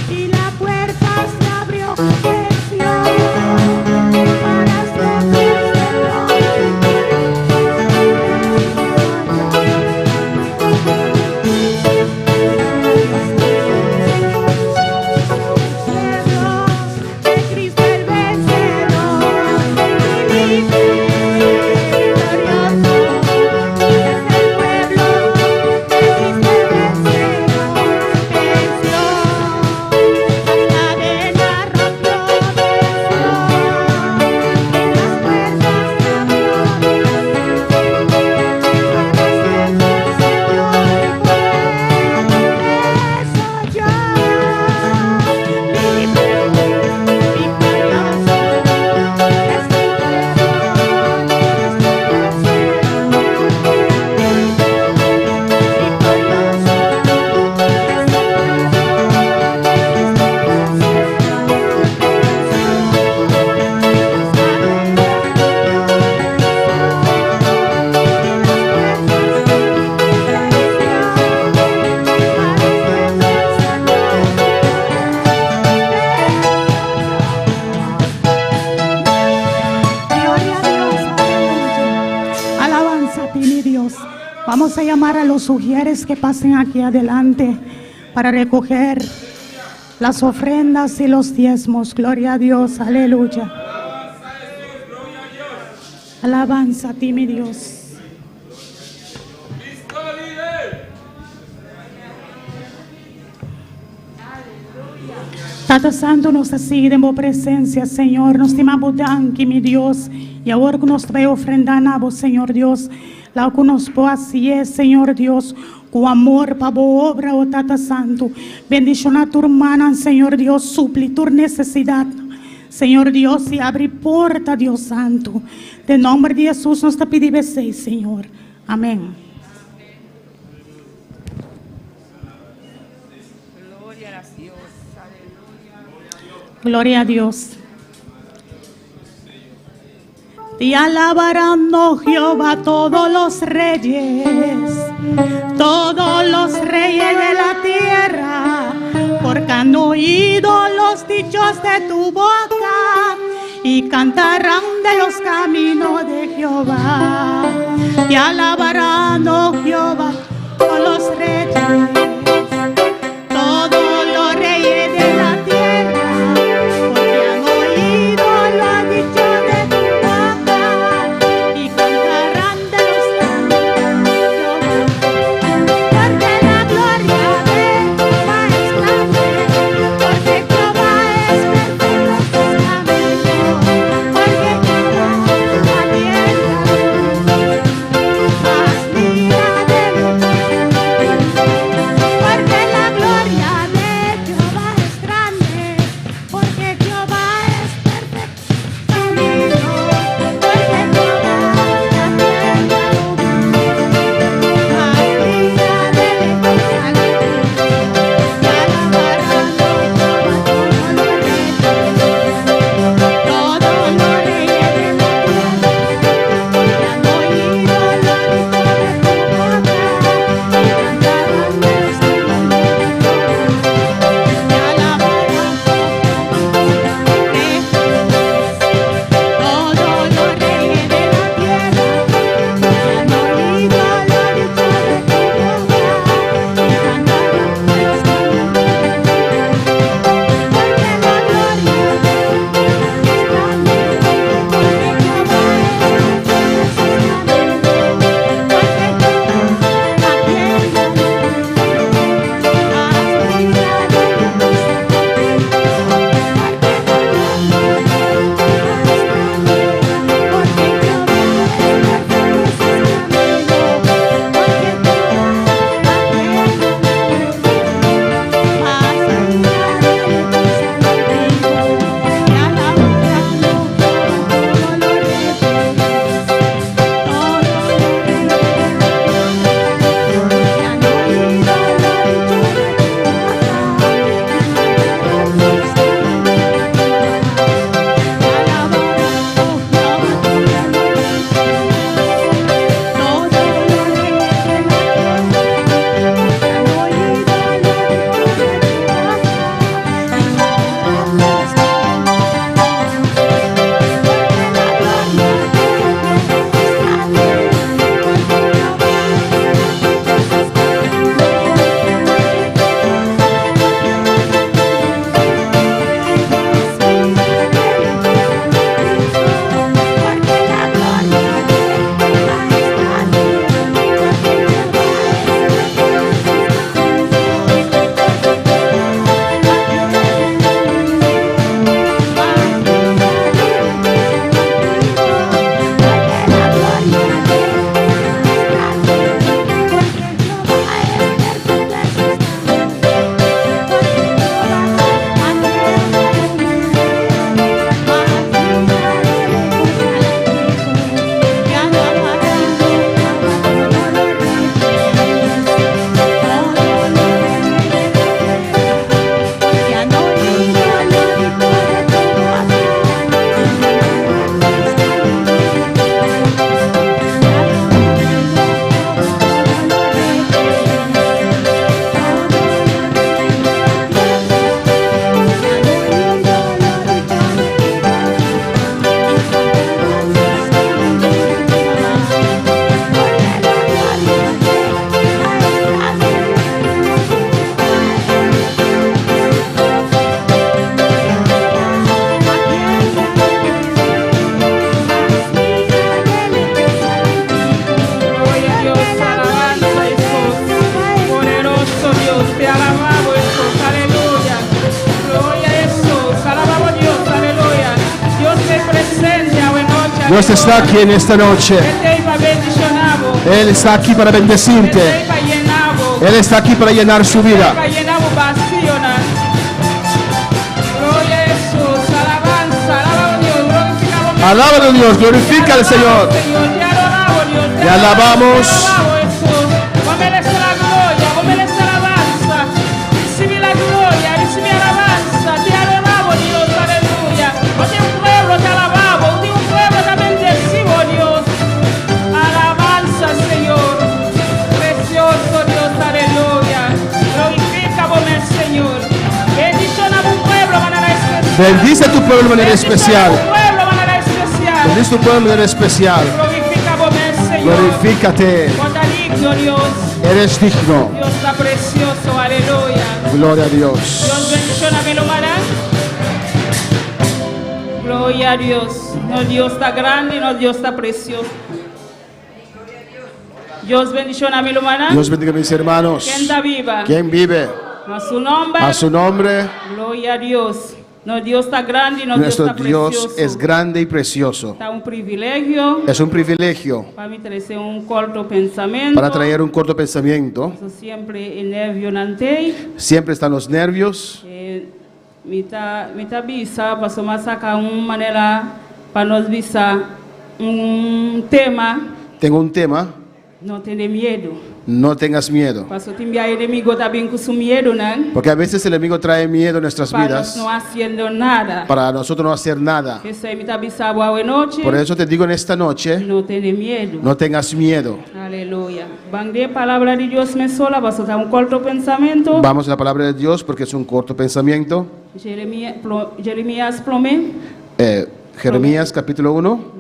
[SPEAKER 6] Y la puerta se abrió, venció para siempre el Señor, de Cristo el vencedor, y libre, victorioso, es el pueblo de Cristo el vencedor, venció. Cadena rompió, venció, y las puertas se abrió, para siempre el Señor fue, eso ya, libre, victorioso, es el Gloria a Dios, aleluya. Alabanza a ti, mi Dios. Vamos a llamar a los sugieres que pasen aquí adelante para recoger las ofrendas y los diezmos. Gloria a Dios, aleluya. Alabanza a ti, mi Dios. Tata Santo, nos sigue en presencia, Señor. Nos estimamos danki, mi Dios. Y ahora que nos trae ofrenda a vos, Señor Dios. La que nos po así es, Señor Dios. Con amor para obra, oh Tata Santo. Bendición a tu hermana, Señor Dios. Supli tu necesidad, Señor Dios. Y abre puerta, Dios Santo. De nombre de Jesús nos te pedimos, Señor. Amén. Gloria a Dios. Te alabarán, oh Jehová, todos los reyes de la tierra, porque han oído los dichos de tu boca y cantarán de los caminos de Jehová. Te alabarán, oh Jehová, todos los reyes. Todos los reyes de la tierra, porque han oído los dichos de tu boca y cantarán de los caminos de Jehová. Porque la gloria de Jehová es grande, porque Jehová es perfecto en sus caminos, porque Jehová es la tierra.
[SPEAKER 7] Dios está aquí en esta noche. Él está aquí para bendecirte. Él está aquí para llenar su vida. Alaba a Dios, glorifica al Señor. Te alabamos.
[SPEAKER 4] Vos mereces la gloria, vos mereces la alabanza. Recibe la gloria, recibe la alabanza. Te adoramos, Dios, aleluya. Hoy un pueblo te alabamos, hoy un pueblo te bendecimos, Dios. Alabanza, Señor. Precioso Dios, aleluya. Glorifica vos, Señor. Bendición a un pueblo de manera especial.
[SPEAKER 7] Bendice a tu pueblo de manera especial. Bendice tu pueblo de manera especial. Glorifícate.
[SPEAKER 4] Dios.
[SPEAKER 7] Eres digno.
[SPEAKER 4] Dios está precioso, aleluya.
[SPEAKER 7] Gloria a Dios.
[SPEAKER 4] Dios bendición a Melomara. Gloria a Dios. No, Dios está grande, no, Dios está precioso. Dios bendición a Melomara.
[SPEAKER 7] Dios bendiga a mis hermanos.
[SPEAKER 4] ¿Quién está viva?
[SPEAKER 7] ¿Quién vive?
[SPEAKER 4] A su nombre.
[SPEAKER 7] A su nombre.
[SPEAKER 4] Gloria a Dios. No, Dios está grande, no,
[SPEAKER 7] Nuestro
[SPEAKER 4] Dios está
[SPEAKER 7] Dios
[SPEAKER 4] precioso.
[SPEAKER 7] es grande y precioso.
[SPEAKER 4] Está un privilegio.
[SPEAKER 7] Es un privilegio
[SPEAKER 4] Para mí traer un corto pensamiento.
[SPEAKER 7] para traer un corto pensamiento.
[SPEAKER 4] Eso siempre en nervio nante.
[SPEAKER 7] Siempre están los nervios.
[SPEAKER 4] Mita bisa pasó más acá una manera para nos visa un tema.
[SPEAKER 7] Tengo un tema.
[SPEAKER 4] No tener miedo.
[SPEAKER 7] No tengas miedo.
[SPEAKER 4] Pasó timbia enemigo también con su miedo, ¿no?
[SPEAKER 7] Porque a veces el enemigo trae miedo en nuestras
[SPEAKER 4] Para
[SPEAKER 7] vidas.
[SPEAKER 4] no haciendo nada.
[SPEAKER 7] Para nosotros no hacer nada.
[SPEAKER 4] Esa mita bisa buena noche.
[SPEAKER 7] Por eso te digo en esta noche.
[SPEAKER 4] No tener miedo.
[SPEAKER 7] No tengas miedo.
[SPEAKER 4] Aleluya. Van de palabra de Dios me sola, vas a dar un corto pensamiento.
[SPEAKER 7] Vamos a la palabra de Dios porque es un corto pensamiento.
[SPEAKER 4] Jeremías Plomé.
[SPEAKER 7] Jeremías capítulo 1.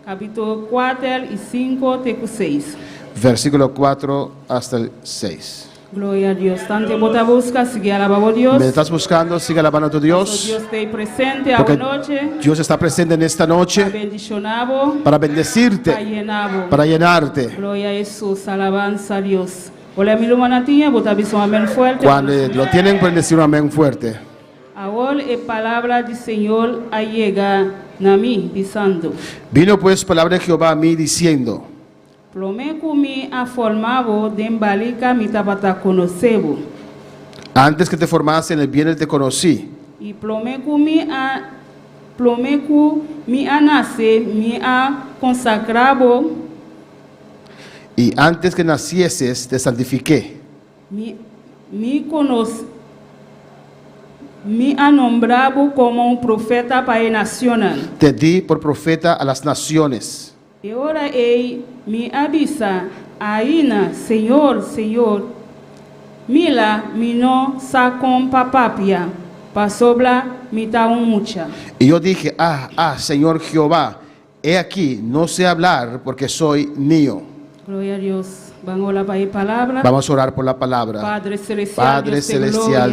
[SPEAKER 4] Capítulo 4 y 5, teco 6.
[SPEAKER 7] Versículo 4 hasta el 6.
[SPEAKER 4] Gloria a Dios. Tanto bota busca, sigue alabando a Dios.
[SPEAKER 7] Me estás buscando, sigue alabando a tu Dios.
[SPEAKER 4] Dios esté presente a
[SPEAKER 7] Porque
[SPEAKER 4] noche.
[SPEAKER 7] Dios está presente en esta noche para bendecirte, para llenarte.
[SPEAKER 4] Gloria a Jesús, alabanza a Dios. Hola, mi lumanatia, bota un amén fuerte.
[SPEAKER 7] Cuando lo tienen, pueden decir un amén fuerte.
[SPEAKER 4] Ahora la palabra del Señor llega a mí, diciendo.
[SPEAKER 7] Vino pues palabra de Jehová a mí diciendo.
[SPEAKER 4] Plomeku mi ha formado de embalica mi tabata conocebo.
[SPEAKER 7] Antes que te formase en el vientre te conocí.
[SPEAKER 4] Y plomeku mi ha nace, mi ha consagrado.
[SPEAKER 7] Y antes que nacieses te santifiqué.
[SPEAKER 4] Mi ha nombrado como un profeta para la nación.
[SPEAKER 7] Te di por profeta a las naciones.
[SPEAKER 4] Y ahora mi avisa, Aina, Señor, mila, mi no sacon papapia, pasobla, mi ta un mucha.
[SPEAKER 7] Y yo dije, Señor Jehová, he aquí, no sé hablar porque soy niño.
[SPEAKER 4] Gloria a Dios. Vamos a la palabra.
[SPEAKER 7] Vamos a orar por la palabra.
[SPEAKER 4] Padre celestial,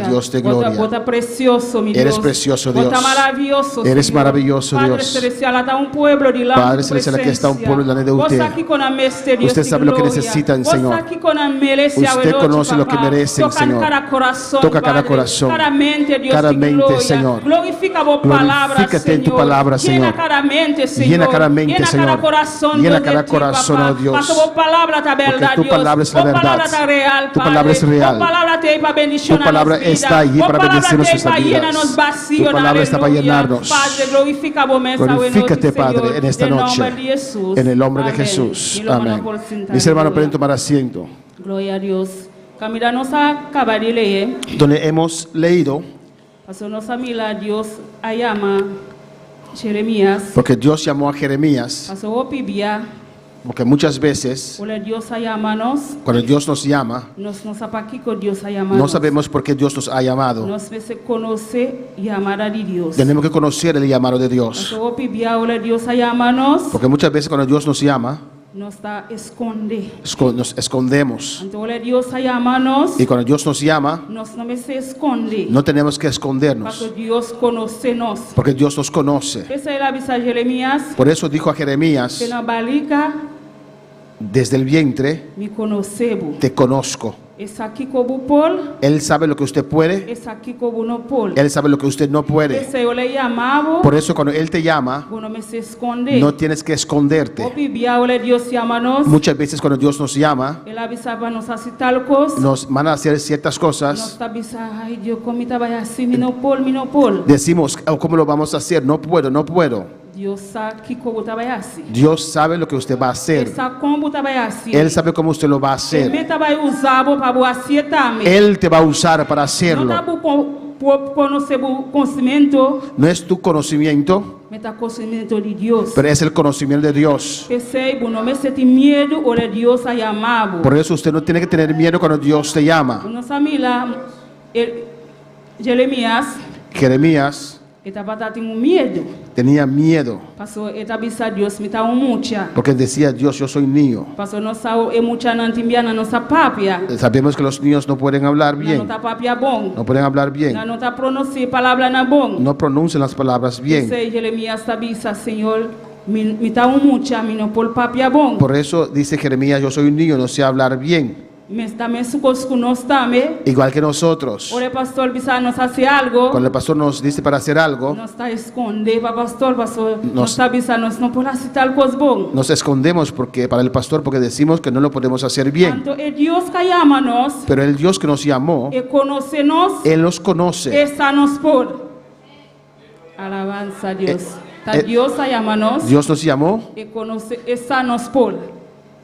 [SPEAKER 7] Dios de gloria.
[SPEAKER 4] Bota precioso, mi Dios.
[SPEAKER 7] Eres precioso, Dios.
[SPEAKER 4] Bota maravilloso,
[SPEAKER 7] Eres
[SPEAKER 4] Señor.
[SPEAKER 7] Maravilloso,
[SPEAKER 4] Padre
[SPEAKER 7] Dios.
[SPEAKER 4] celestial, está un pueblo de la
[SPEAKER 7] Padre celestial, aquí está un pueblo delante de usted. Usted sabe lo que necesitan, Señor. Usted conoce lo que merecen, Señor. Toca cada corazón. Cada mente, Señor. Glorifícate en tu palabra, Señor. Llena cada mente, Señor. Llena cada corazón, oh Dios. Porque tu palabra es la verdad. Tu palabra es real. Tu palabra está allí para bendecir nuestras vidas. Tu palabra está para llenarnos. Glorifícate, Padre, en esta noche. En el nombre de Jesús. Amén. Mis hermanos, pueden tomar asiento.
[SPEAKER 4] Gloria a Dios. Camila nos acaba de leer.
[SPEAKER 7] Donde hemos leído.
[SPEAKER 4] Pasó nos amila Dios llama Jeremías.
[SPEAKER 7] Porque Dios llamó a Jeremías.
[SPEAKER 4] Pasó pibia.
[SPEAKER 7] Porque muchas veces, cuando Dios nos llama, no sabemos por qué Dios nos ha llamado. Tenemos que conocer el llamado de Dios. Porque muchas veces cuando Dios nos llama, nos escondemos. Y cuando Dios nos llama, no tenemos que escondernos. Porque Dios nos conoce. Por eso dijo a Jeremías, desde el vientre te conozco.
[SPEAKER 4] Esa kiko bu pol,
[SPEAKER 7] Él sabe lo que usted puede.
[SPEAKER 4] esa kiko bu no pol.
[SPEAKER 7] Él sabe lo que usted no puede.
[SPEAKER 4] Ese yo le llamaba,
[SPEAKER 7] Por eso cuando Él te llama,
[SPEAKER 4] bueno me se esconde.
[SPEAKER 7] no tienes que esconderte.
[SPEAKER 4] Opi bia ole Dios llamanos,
[SPEAKER 7] Muchas veces cuando Dios nos llama,
[SPEAKER 4] él avisaba nos así tal cosa.
[SPEAKER 7] nos van a hacer ciertas
[SPEAKER 4] Nos
[SPEAKER 7] cosas.
[SPEAKER 4] avisa, ay Dios, comita vaya así, mi no pol.
[SPEAKER 7] Decimos, "Oh, ¿cómo lo vamos a hacer? No puedo, no puedo."
[SPEAKER 4] Dios sabe kiko buta vaya así.
[SPEAKER 7] Dios sabe lo que usted va a hacer.
[SPEAKER 4] Esa como buta vaya así.
[SPEAKER 7] Él sabe cómo usted lo va a
[SPEAKER 4] Él
[SPEAKER 7] hacer.
[SPEAKER 4] meta vaya usabo para bu así también.
[SPEAKER 7] Él te va a usar para
[SPEAKER 4] No
[SPEAKER 7] hacerlo.
[SPEAKER 4] está bu conocer bu conocimiento,
[SPEAKER 7] No es tu conocimiento,
[SPEAKER 4] meta conocimiento de Dios.
[SPEAKER 7] pero es el conocimiento de Dios.
[SPEAKER 4] Que sei, bu no me senti miedo o de Dios a llamado.
[SPEAKER 7] Por eso usted no tiene que tener miedo cuando Dios te llama.
[SPEAKER 4] Uno samila, Jeremías,
[SPEAKER 7] Jeremías
[SPEAKER 4] estaba tendo miedo.
[SPEAKER 7] tenía miedo
[SPEAKER 4] Pasó eta bisa Dios me ta mucha.
[SPEAKER 7] porque decía, Dios, yo soy niño.
[SPEAKER 4] Pasó no sa e mucha nantimbiana no sa papia.
[SPEAKER 7] Sabemos que los niños no pueden hablar
[SPEAKER 4] Na
[SPEAKER 7] bien,
[SPEAKER 4] nota papia bon.
[SPEAKER 7] no pueden hablar
[SPEAKER 4] Na
[SPEAKER 7] bien,
[SPEAKER 4] nota pronunciar palabra na bon.
[SPEAKER 7] no pronuncian las palabras bien.
[SPEAKER 4] Sei Jeremías tabisa, Señor, mi ta mucha, mi no por papia bon.
[SPEAKER 7] Por eso dice Jeremías, yo soy un niño, no sé hablar bien.
[SPEAKER 4] Me está me sucos conostame.
[SPEAKER 7] Igual que nosotros.
[SPEAKER 4] Ore pastor bisa nos hace algo.
[SPEAKER 7] Cuando el pastor nos dice para hacer algo,
[SPEAKER 4] No está esconde pa pastor, pastor. No
[SPEAKER 7] Nos-
[SPEAKER 4] está bisa nos no por hacer tal cosa bon.
[SPEAKER 7] nos escondemos para el pastor porque decimos que no lo podemos hacer bien.
[SPEAKER 4] Tanto el Dios que llamanos,
[SPEAKER 7] Pero el Dios que nos llamó,
[SPEAKER 4] e conocenos,
[SPEAKER 7] Él nos conoce.
[SPEAKER 4] esa nos por. Alabanza a Dios. Ta
[SPEAKER 7] eh,
[SPEAKER 4] Dios a llamanos,
[SPEAKER 7] Dios nos llamó,
[SPEAKER 4] e conoce, esa nos por.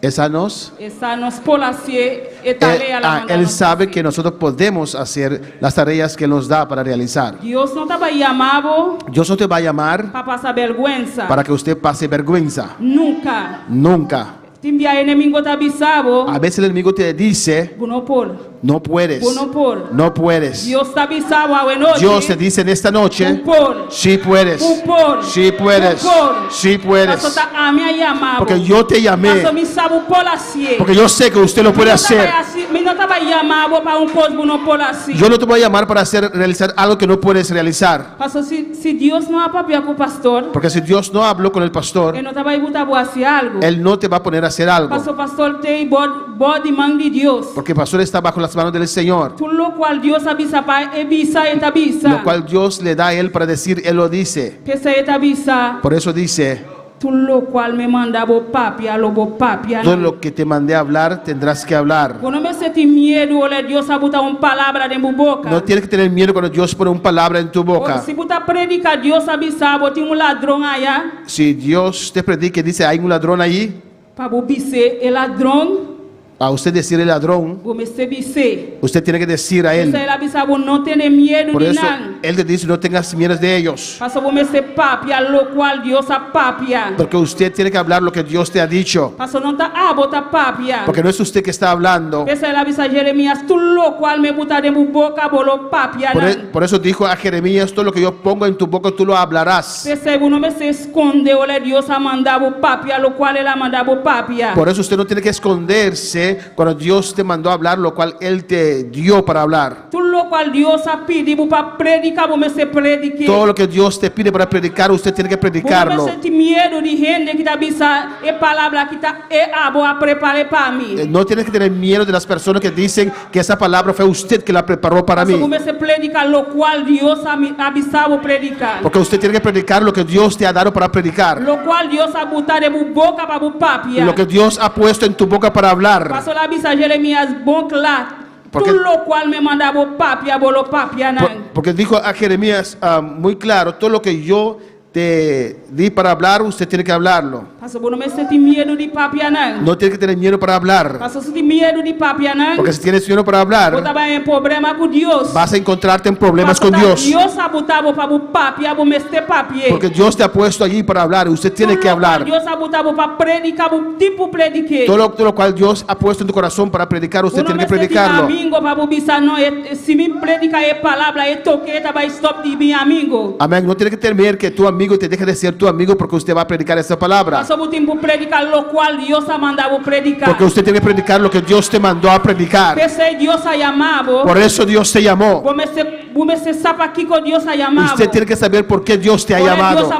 [SPEAKER 7] esa nos...
[SPEAKER 4] Esa nos por así, e tarea la manda
[SPEAKER 7] Él
[SPEAKER 4] nos
[SPEAKER 7] sabe
[SPEAKER 4] hacer.
[SPEAKER 7] que nosotros podemos hacer las tareas que Él nos da para realizar.
[SPEAKER 4] Dios no estaba llamado
[SPEAKER 7] Dios no te va a llamar
[SPEAKER 4] para pasar vergüenza.
[SPEAKER 7] para que usted pase vergüenza.
[SPEAKER 4] Nunca.
[SPEAKER 7] Nunca.
[SPEAKER 4] Timbia enemigo tabisabo,
[SPEAKER 7] A veces el enemigo te dice,
[SPEAKER 4] no por.
[SPEAKER 7] no puedes.
[SPEAKER 4] No por.
[SPEAKER 7] No puedes.
[SPEAKER 4] Dios tabisabo a noche.
[SPEAKER 7] Dios te dice en esta noche,
[SPEAKER 4] por.
[SPEAKER 7] sí puedes.
[SPEAKER 4] Por.
[SPEAKER 7] Sí puedes.
[SPEAKER 4] Por.
[SPEAKER 7] Sí puedes.
[SPEAKER 4] Paso ta a mí a llamado.
[SPEAKER 7] Porque yo te llamé.
[SPEAKER 4] Paso mi sabu por así.
[SPEAKER 7] Porque yo sé que usted lo puede hacer.
[SPEAKER 4] Mi no estaba llamado para un post no por así.
[SPEAKER 7] Yo no te voy a llamar para realizar algo que no puedes realizar.
[SPEAKER 4] Paso si Dios no ha papia con pastor,
[SPEAKER 7] Porque si Dios no habló con el pastor,
[SPEAKER 4] él no estaba igual a hacer algo.
[SPEAKER 7] Él no te va a poner a hacer algo.
[SPEAKER 4] Paso pastor te body man de Dios.
[SPEAKER 7] Porque el pastor está bajo las manos del Señor.
[SPEAKER 4] Todo lo cual Dios avisa para evisa et avisa.
[SPEAKER 7] Lo cual Dios le da a Él para decir, Él lo dice.
[SPEAKER 4] Que se et avisa.
[SPEAKER 7] Por eso dice,
[SPEAKER 4] Todo lo cual me manda bo papia, lo bo papia.
[SPEAKER 7] todo lo que te mandé a hablar, tendrás que hablar.
[SPEAKER 4] Cuando me sentí miedo, ole Dios ha botado una palabra de mi boca.
[SPEAKER 7] No tienes que tener miedo cuando Dios pone una palabra en tu boca.
[SPEAKER 4] Si puta predica, Dios avisa, botin un ladrón allá.
[SPEAKER 7] Si Dios te predica y dice, hay un ladrón allí,
[SPEAKER 4] Para bise el ladrón,
[SPEAKER 7] a usted decirle ladrón,
[SPEAKER 4] bo me se bise.
[SPEAKER 7] usted tiene que decir a él.
[SPEAKER 4] Él avisa, bo no tiene miedo
[SPEAKER 7] Por
[SPEAKER 4] de
[SPEAKER 7] eso
[SPEAKER 4] nada.
[SPEAKER 7] Él te dice, no tengas miedo de ellos.
[SPEAKER 4] Paso bo me se papia, lo cual Dios a papia.
[SPEAKER 7] Porque usted tiene que hablar lo que Dios te ha dicho.
[SPEAKER 4] Paso no ta bota papia.
[SPEAKER 7] Porque no es usted que está hablando.
[SPEAKER 4] Esa es la avisa Jeremías, todo lo cual me bota de mi boca, bo lo papia.
[SPEAKER 7] Por eso dijo a Jeremías, todo lo que yo pongo en tu boca tú lo hablarás.
[SPEAKER 4] Ese uno me se esconde, ole Dios ha mandado papia, lo cual él ha mandado papia.
[SPEAKER 7] Por eso usted no tiene que esconderse cuando Dios te mandó a hablar, lo cual Él te dio para hablar.
[SPEAKER 4] Todo lo cual Dios ha pedido para predicar, bo me se predique.
[SPEAKER 7] Todo lo que Dios te pide para predicar, usted tiene que predicarlo.
[SPEAKER 4] Bo me senti miedo de gente que está bisa e palabra que está abo a preparar para mí.
[SPEAKER 7] No tienes que tener miedo de las personas que dicen que esa palabra fue usted que la preparó para
[SPEAKER 4] Bo
[SPEAKER 7] mí.
[SPEAKER 4] me se predica lo cual Dios ha avisado predicar.
[SPEAKER 7] Porque usted tiene que predicar lo que Dios te ha dado para predicar.
[SPEAKER 4] Lo cual Dios ha botado de mi boca para mi papia.
[SPEAKER 7] Lo que Dios ha puesto en tu boca para hablar.
[SPEAKER 4] Pasó la avisa Jeremías bon clar.
[SPEAKER 7] Porque-
[SPEAKER 4] Todo lo cual me manda bo papia, bo lo papia nan.
[SPEAKER 7] Porque dijo a Jeremías muy claro, todo lo que yo te di para hablar, usted tiene que hablarlo.
[SPEAKER 4] Pasó bo no me senti miedo de papia nan.
[SPEAKER 7] No tiene que tener miedo para hablar.
[SPEAKER 4] Pasó senti miedo de papia nan.
[SPEAKER 7] Porque si tienes miedo para
[SPEAKER 4] Bo
[SPEAKER 7] hablar,
[SPEAKER 4] taba en problema con Dios.
[SPEAKER 7] vas a encontrarte en problemas
[SPEAKER 4] Pasó
[SPEAKER 7] con
[SPEAKER 4] ta-
[SPEAKER 7] Dios.
[SPEAKER 4] Dios ha botado para bo papia, bo me este papia.
[SPEAKER 7] Porque Dios te ha puesto allí para hablar y usted tiene que hablar.
[SPEAKER 4] Dios ha botado para predicar, bo tipo predique.
[SPEAKER 7] Todo lo cual Dios ha puesto en tu corazón para predicar, usted tiene que predicarlo.
[SPEAKER 4] Amigo para bo bisa no si mi predica e palabra e toque taba stop di mi amigo.
[SPEAKER 7] Amén. No tiene que temer que tu amigo te deje de ser tu amigo porque usted va a predicar esa palabra.
[SPEAKER 4] Pasó bo tiempo predicar lo cual Dios ha mandado predicar.
[SPEAKER 7] Porque usted tiene que predicar lo que Dios te mandó a predicar.
[SPEAKER 4] Pese Dios ha llamado.
[SPEAKER 7] Por eso Dios te llamó.
[SPEAKER 4] Bo me se
[SPEAKER 7] Usted tiene que saber por qué Dios te ha llamado.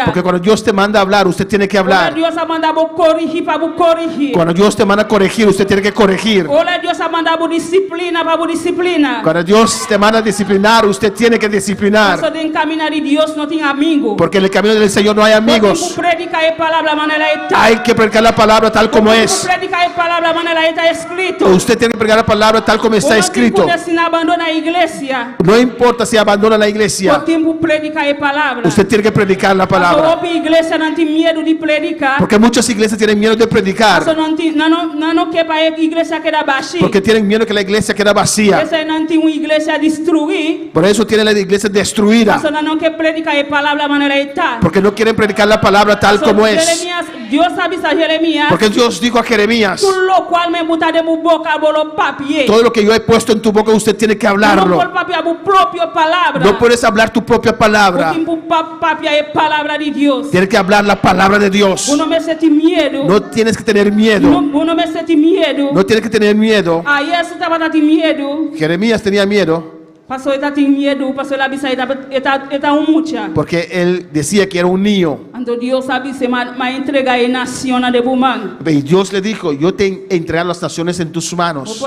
[SPEAKER 7] Porque cuando Dios te manda a hablar, usted tiene que hablar. Cuando Dios te manda a corregir, usted tiene que corregir. Cuando Dios te manda a disciplinar, usted tiene que disciplinar. Porque en el camino del Señor no hay amigos. Hay que predicar la palabra tal como es. Usted tiene que predicar la palabra tal como está escrito. No importa si abandona la iglesia. Usted tiene que predicar la palabra. Porque muchas iglesias tienen miedo de predicar. Porque tienen miedo que la iglesia quede vacía. Por eso tienen la iglesia destruida. Porque no quieren predicar la palabra tal como es. Porque Dios dijo a Jeremías: todo lo que yo he puesto en tu boca, usted tiene que hablarlo. No puedes hablar tu propia palabra. Tienes que hablar la palabra de Dios. No tienes que tener miedo. No tienes que tener miedo. Jeremías tenía miedo. Porque él decía que era un niño. Y Dios le dijo: yo te entregaré las naciones en tus manos.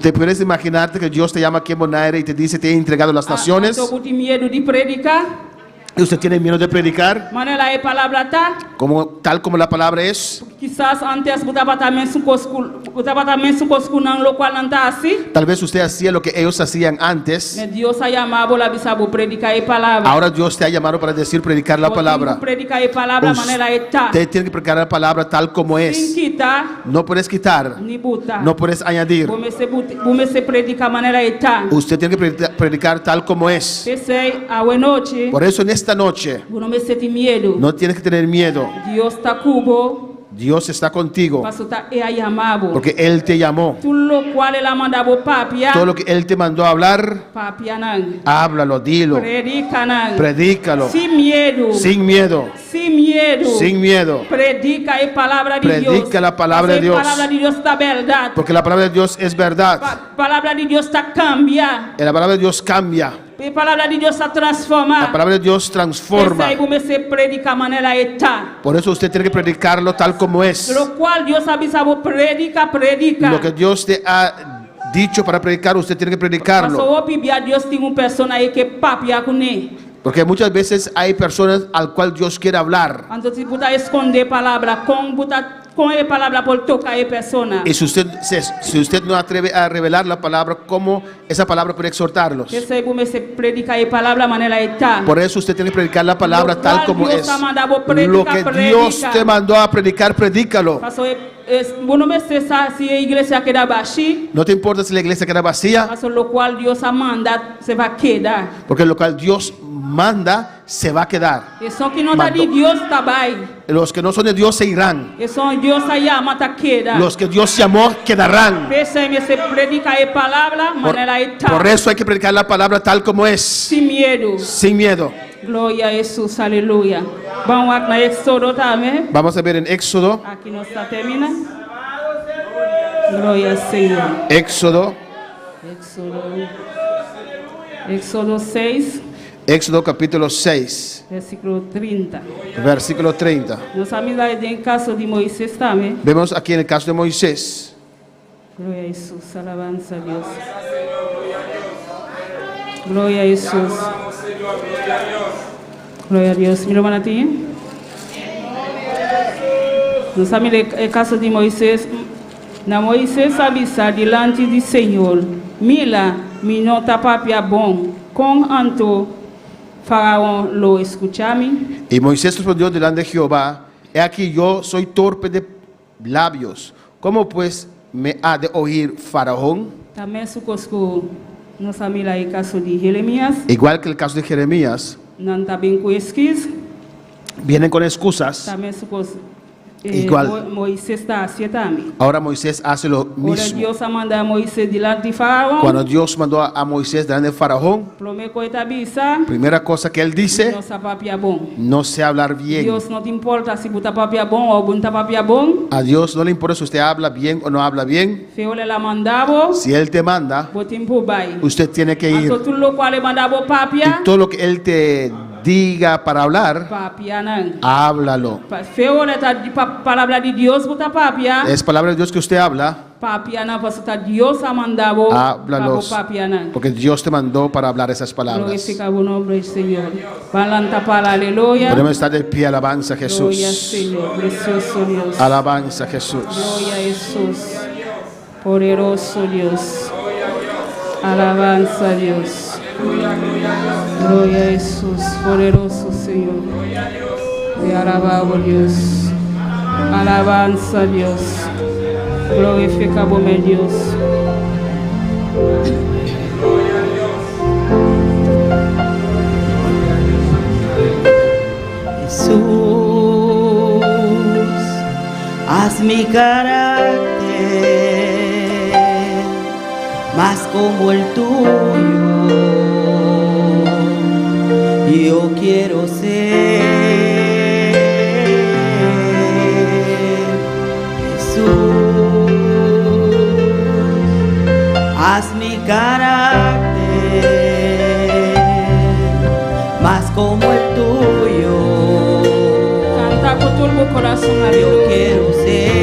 [SPEAKER 7] ¿Te puedes imaginarte que Dios te llama aquí en Bonaire y te dice: te he entregado las naciones? ¿Y usted tiene miedo de predicar? Tal como la palabra es. Tal vez usted hacía lo que ellos hacían antes. Ahora Dios te ha llamado para decir predicar la palabra. Usted tiene que predicar la palabra tal como es. No puedes quitar, no puedes añadir. Usted tiene que predicar tal como es. Por eso en esta noche no tienes que tener miedo. Dios está contigo porque Él te llamó. Todo lo que Él te mandó a hablar, háblalo, dilo, predícalo sin miedo. Predica la palabra de Dios. Porque la palabra de Dios es verdad. La palabra de Dios cambia. La palabra de Dios transforma. Por eso usted tiene que predicarlo tal como es. Lo que Dios te ha dicho para predicar, usted tiene que predicarlo. Porque muchas veces hay personas al cual Dios quiere hablar. Y si usted no atreve a revelar la palabra, ¿cómo esa palabra puede exhortarlos? Por eso usted tiene que predicar la palabra tal como es. Lo que Dios te mandó a predicar, predícalo. No te importa si la iglesia queda vacía. Porque lo cual Dios manda se va a quedar. Los que no son de Dios se irán. Los que Dios llamó quedarán. Por eso hay que predicar la palabra tal como es. Sin miedo.
[SPEAKER 4] Gloria a Jesús, aleluya.
[SPEAKER 7] Vamos a ver en Éxodo.
[SPEAKER 4] Aquí no está termina. Gloria al Señor.
[SPEAKER 7] Éxodo
[SPEAKER 4] 6.
[SPEAKER 7] Éxodo capítulo 6. Versículo 30. Vemos aquí en el caso de Moisés.
[SPEAKER 4] Gloria a Jesús, alabanza a Dios. Gloria a Jesús. Gloria a Dios. Mira, hermana, ti. Nós sabemos o caso de Moisés. Na Moisés avisa delante do Senhor: Mila, minota papia bom, com anto Faraón lo escuchame.
[SPEAKER 7] Y Moisés respondió delante de Jehová: He aquí yo soy torpe de labios. ¿Cómo pues me ha de oír Faraón?
[SPEAKER 4] También su cosco. Nós sabemos o caso de Jeremías.
[SPEAKER 7] Igual que el caso de Jeremías.
[SPEAKER 4] Não está bem com esquis.
[SPEAKER 7] Vienen con excusas.
[SPEAKER 4] También su cosco.
[SPEAKER 7] Igual.
[SPEAKER 4] Moisés está haciendo también.
[SPEAKER 7] Ahora Moisés hace lo
[SPEAKER 4] Ahora
[SPEAKER 7] mismo.
[SPEAKER 4] Dios ha mandado a Moisés delante de Faraón.
[SPEAKER 7] Cuando Dios mandó a Moisés delante de Faraón,
[SPEAKER 4] Primeira coisa bisa,
[SPEAKER 7] primera cosa que él dice,
[SPEAKER 4] não sabe papia bom.
[SPEAKER 7] no sé hablar bien.
[SPEAKER 4] Deus não te importa se botar papia bom ou botar papia bom.
[SPEAKER 7] A Dios no le importa si usted habla bien o no habla bien.
[SPEAKER 4] Feo le la mandava,
[SPEAKER 7] Si Él te manda,
[SPEAKER 4] botim por bai.
[SPEAKER 7] usted tiene que ir.
[SPEAKER 4] Então tudo lo qual le mandava papia,
[SPEAKER 7] Y todo lo que Él te diga para hablar,
[SPEAKER 4] papia não.
[SPEAKER 7] háblalo.
[SPEAKER 4] Feo le tá de palavra de Deus botar papia,
[SPEAKER 7] Es palabra de Dios que usted habla,
[SPEAKER 4] papia não, porque tá Deus a mandava,
[SPEAKER 7] háblalos.
[SPEAKER 4] papia não.
[SPEAKER 7] Porque Dios te mandó para hablar esas palabras.
[SPEAKER 4] Glorifica o nome do Senhor. Balanta para aleluia.
[SPEAKER 7] Podemos estar de pie, alabanza a
[SPEAKER 4] Glória,
[SPEAKER 7] Jesús.
[SPEAKER 4] Senhor. Precioso Deus.
[SPEAKER 7] Alabanza a Jesús.
[SPEAKER 4] Glória a Jesus. Poderoso Deus. Alabanza a Deus. Glória a Jesus. Poderoso Senhor. Te alabamos, Deus. Alabanza a Deus. Glorifica o meu Deus.
[SPEAKER 8] Jesús, haz mi carácter más como el tuyo. Yo quiero ser. Jesús, haz mi carácter más como el tuyo.
[SPEAKER 4] Canta con todo el corazón.
[SPEAKER 8] Yo
[SPEAKER 4] Aleluya.
[SPEAKER 8] quiero ser,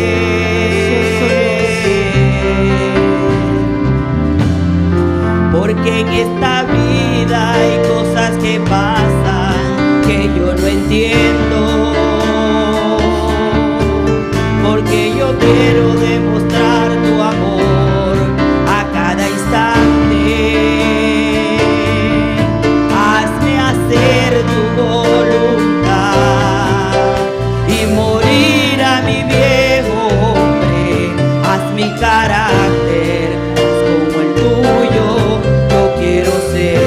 [SPEAKER 8] porque en esta vida hay cosas que pasan que yo no entiendo, porque yo quiero demostrar tu amor a cada instante. Hazme hacer tu voluntad y morir a mi viejo hombre. Haz mi carácter como el tuyo, yo quiero ser.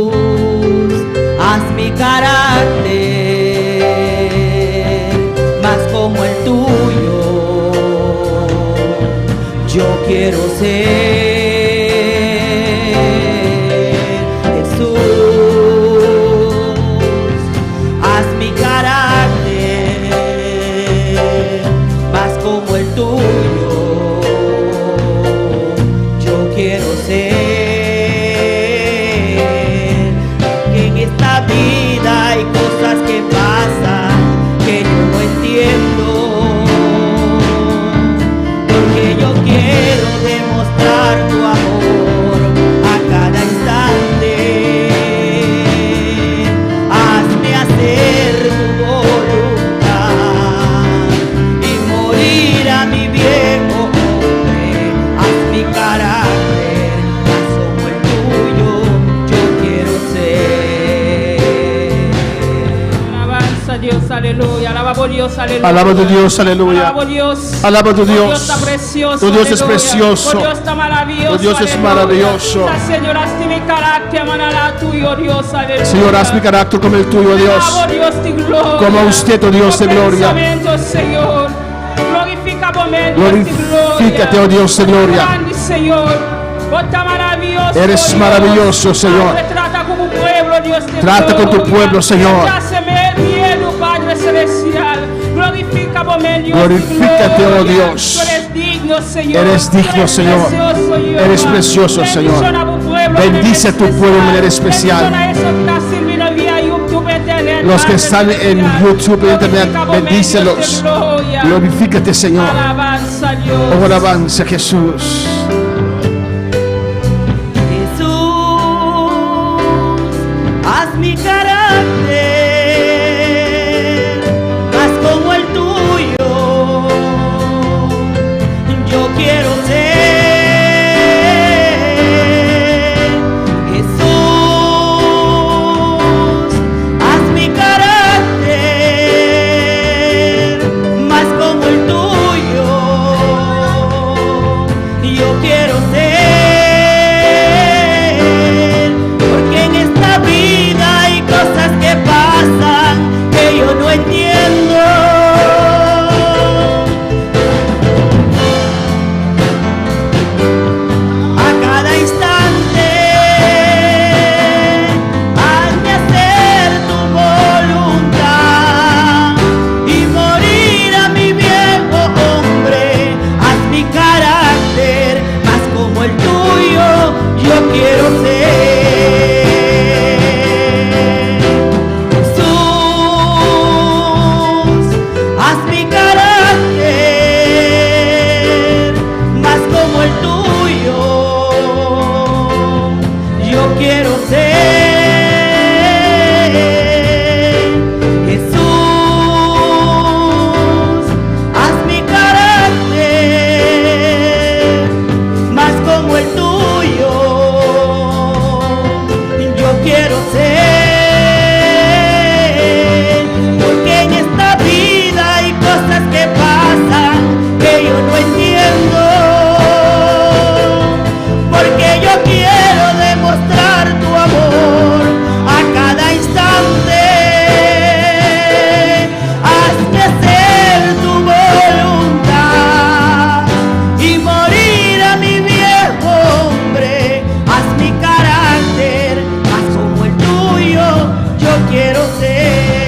[SPEAKER 8] Jesús, haz mi carácter más como el tuyo, yo quiero ser. Jesús, haz mi carácter más como el tuyo, yo quiero ser. Que en esta vida hay cosas que pasan que yo no entiendo, porque yo quiero demostrar tu amor a cada instante. Hazme hacer tu voluntad y morir a mi viejo hombre. Haz mi carácter más como el tuyo, yo quiero ser.
[SPEAKER 4] Alabanza a Dios, aleluya. Alaba por Dios, aleluya.
[SPEAKER 7] Alaba a Dios, aleluya.
[SPEAKER 4] Alaba por Dios.
[SPEAKER 7] Alaba a tu
[SPEAKER 4] Dios
[SPEAKER 7] Dios.
[SPEAKER 4] está precioso.
[SPEAKER 7] Tu Dios es
[SPEAKER 4] aleluya.
[SPEAKER 7] precioso.
[SPEAKER 4] Tu Dios está maravilloso.
[SPEAKER 7] Tu Dios es
[SPEAKER 4] aleluya.
[SPEAKER 7] maravilloso.
[SPEAKER 4] Señor, haz mi carácter, manala tuyo, Dios, aleluya.
[SPEAKER 7] Señor, haz mi carácter como el tuyo, Dios.
[SPEAKER 4] Alabo, Dios de gloria.
[SPEAKER 7] Como usted, oh Dios de gloria.
[SPEAKER 4] Pensamiento, Señor. Glorifica por mí, Dios de
[SPEAKER 7] Glorifícate,
[SPEAKER 4] gloria.
[SPEAKER 7] oh Dios de gloria.
[SPEAKER 4] Grande, Señor. Vos estás maravilloso.
[SPEAKER 7] Eres
[SPEAKER 4] Dios.
[SPEAKER 7] maravilloso, Señor.
[SPEAKER 4] Padre, trata como pueblo, Dios de
[SPEAKER 7] Trata con tu
[SPEAKER 4] gloria.
[SPEAKER 7] pueblo, Señor.
[SPEAKER 4] Dáseme miedo, Padre celestial. Glorifica por mí, Dios
[SPEAKER 7] Glorifícate,
[SPEAKER 4] de gloria.
[SPEAKER 7] oh Dios.
[SPEAKER 4] Tú eres digno, Señor.
[SPEAKER 7] Eres digno,
[SPEAKER 4] Tú eres
[SPEAKER 7] Señor.
[SPEAKER 4] precioso, Dios.
[SPEAKER 7] Eres precioso, Señor.
[SPEAKER 4] Bendición a tu pueblo de
[SPEAKER 7] Bendice a tu
[SPEAKER 4] manera
[SPEAKER 7] pueblo de manera especial.
[SPEAKER 4] Bendición a esos que están sirviendo vía YouTube, internet,
[SPEAKER 7] Los que
[SPEAKER 4] Padre
[SPEAKER 7] están en
[SPEAKER 4] celestial.
[SPEAKER 7] YouTube e internet,
[SPEAKER 4] Glorifica por mí,
[SPEAKER 7] bendícelos.
[SPEAKER 4] Dios de gloria.
[SPEAKER 7] Glorifícate, Señor.
[SPEAKER 4] Alabanza a Dios.
[SPEAKER 7] Oh, alabanza a Jesús.
[SPEAKER 8] Jesús, haz mi carácter más como el tuyo, yo quiero ser. Jesús, haz mi carácter más como el tuyo, yo quiero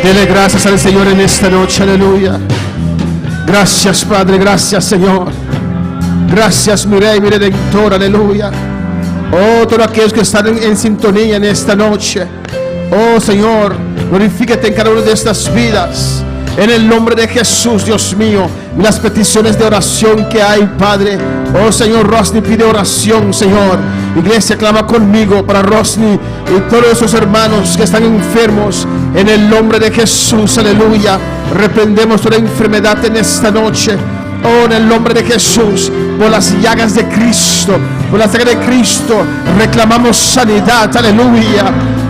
[SPEAKER 7] Dele gracias al Señor en esta noche, aleluya. Gracias, Padre, gracias, Señor. Gracias, mi Rey, mi Redentor, aleluya. Oh, todos aquellos que están en sintonía en esta noche. Oh, Señor, glorifícate en cada una de estas vidas. En el nombre de Jesús, Dios mío, las peticiones de oración que hay, Padre. Oh, Señor, Rosny pide oración, Señor. Iglesia, clama conmigo para Rosny y todos esos hermanos que están enfermos. En el nombre de Jesús, aleluya. Reprendemos toda enfermedad en esta noche. Oh, en el nombre de Jesús, por las llagas de Cristo, por la sangre de Cristo, reclamamos sanidad, aleluya.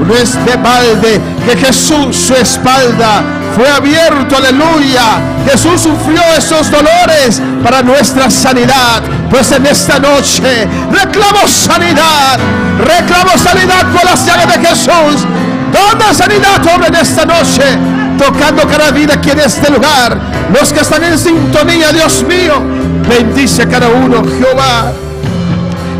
[SPEAKER 7] No es de balde que Jesús, su espalda fue abierto, aleluya. Jesús sufrió esos dolores para nuestra sanidad. Pues en esta noche reclamo sanidad por las llagas de Jesús. Toda sanidad, hombre, en esta noche, tocando cada vida aquí en este lugar. Los que están en sintonía, Dios mío, bendice a cada uno, Jehová.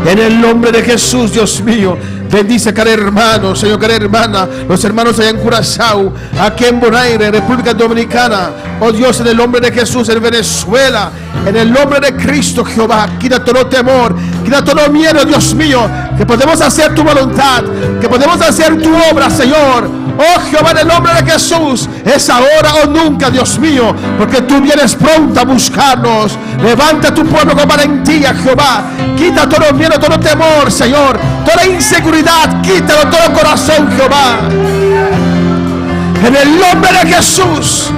[SPEAKER 7] En el nombre de Jesús, Dios mío, bendice a cada hermano, Señor, cada hermana, los hermanos allá en Curazao, aquí en Bonaire, República Dominicana. Oh Dios, en el nombre de Jesús, en Venezuela, en el nombre de Cristo, Jehová, quita todo temor, quita todo miedo, Dios mío, que podemos hacer tu voluntad, que podemos hacer tu obra, Señor. Oh Jehová, en el nombre de Jesús, es ahora o nunca, Dios mío, porque tú vienes pronto a buscarnos. Levanta tu pueblo con valentía, Jehová. Quita todo miedo, todo temor, Señor, toda inseguridad, quítalo todo corazón, Jehová. En el nombre de Jesús,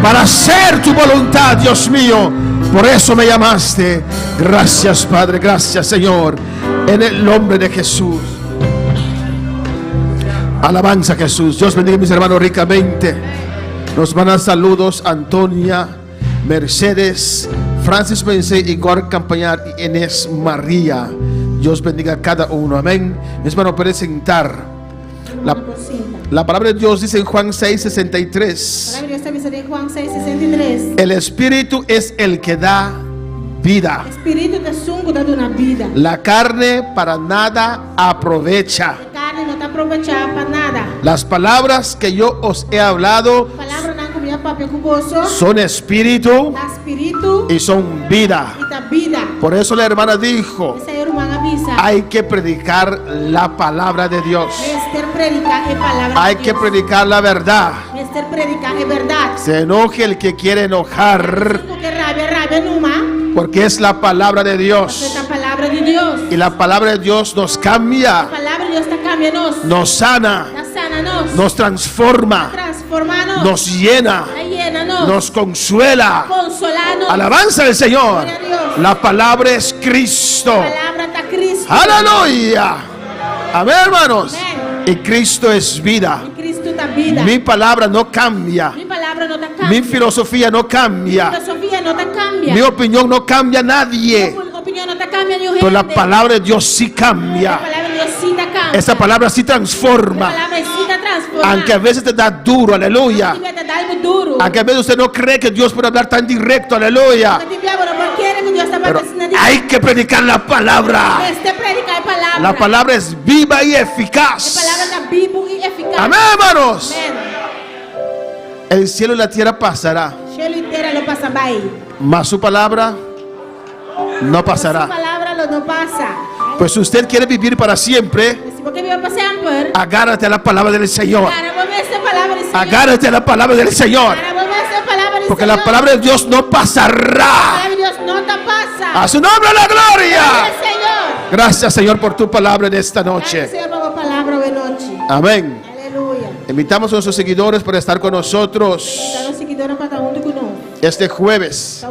[SPEAKER 7] para hacer tu voluntad, Dios mío. Por eso me llamaste. Gracias, Padre, gracias, Señor. En el nombre de Jesús. Alabanza a Jesús. Dios bendiga a mis hermanos ricamente. Nos mandan saludos Antonia, Mercedes, Francis Bensey, Igor Campañar y Inés María. Dios bendiga a cada uno. Amén. Mi hermano, presentar la palabra de Dios dice en Juan 6:63. El Espíritu es el que da vida. La carne para nada aprovecha. Las palabras que yo os he hablado son espíritu y son vida. Por eso la hermana dijo: hay que predicar la palabra de Dios. Hay que predicar la verdad. Se enoje el que quiere enojar, porque es la palabra de Dios. Y la palabra de Dios nos cambia, nos sana, nos transforma, nos llena, nos consuela. Alabanza al Señor. La palabra es Cristo. Aleluya. Amén, hermanos. Y Cristo es vida. Mi palabra no cambia. Mi filosofía no cambia. Mi opinión no cambia a nadie. Pero la palabra de Dios sí cambia. Esa palabra sí transforma. Aunque a veces te da duro, aleluya. Aunque a veces usted no cree que Dios puede hablar tan directo, aleluya. Pero hay que predicar la palabra. La palabra es viva y eficaz. Amén, hermanos. El cielo y la tierra pasará, mas su palabra no pasará. Pues si usted quiere vivir para siempre, agárrate a la palabra del Señor. Agárrate a la palabra del Señor, porque la palabra de Dios no pasará. A su nombre la gloria. Gracias, Señor, por tu palabra en esta noche. Amén. Invitamos a nuestros seguidores para estar con nosotros este jueves,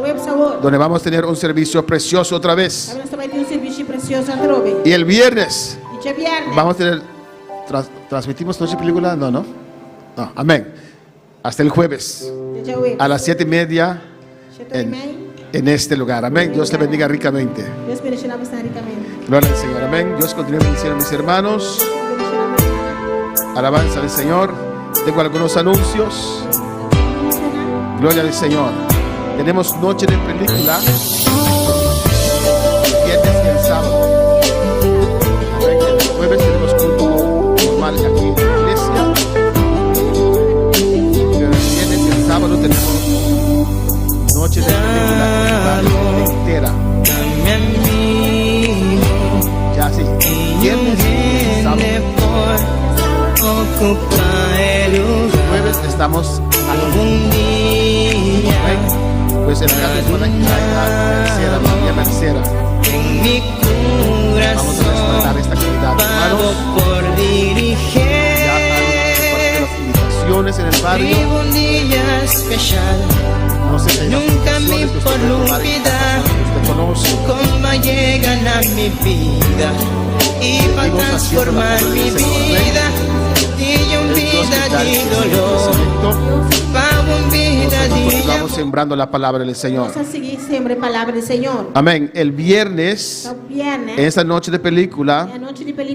[SPEAKER 7] donde vamos a tener un servicio precioso otra vez. Y el viernes vamos a tener transmitimos noche película. No, amén. Hasta el jueves a las 7:30 en este lugar. Amén. Dios te bendiga ricamente. Gloria al Señor. Amén. Dios continúe bendiciendo a mis hermanos. Alabanza al Señor. Tengo algunos anuncios. Gloria al Señor. Tenemos noche de película el viernes y el sábado. El jueves tenemos culto normal aquí en la iglesia.
[SPEAKER 8] ocupa el lugar.
[SPEAKER 7] Estamos
[SPEAKER 8] Algún día
[SPEAKER 7] pues en la tercera, María Mercera.
[SPEAKER 8] en mi
[SPEAKER 7] Vamos a respetar esta actividad,
[SPEAKER 8] pago
[SPEAKER 7] hermanos.
[SPEAKER 8] por dirigir.
[SPEAKER 7] Ya hay las invitaciones en el barrio.
[SPEAKER 8] Vivo un día especial.
[SPEAKER 7] No sé si hay
[SPEAKER 8] Nunca mi
[SPEAKER 7] invitaciones que usted puede tomar en
[SPEAKER 8] voluntad
[SPEAKER 7] casa, que usted conoce.
[SPEAKER 8] cómo llegan a mi vida y para transformar mi vida y un vida de dolor para un vida de
[SPEAKER 7] Vamos sembrando la palabra del Señor.
[SPEAKER 9] Vamos a seguir siempre palabra del Señor.
[SPEAKER 7] Amén. El viernes,
[SPEAKER 9] Viernes,
[SPEAKER 7] en esta noche de película,
[SPEAKER 9] la noche de película.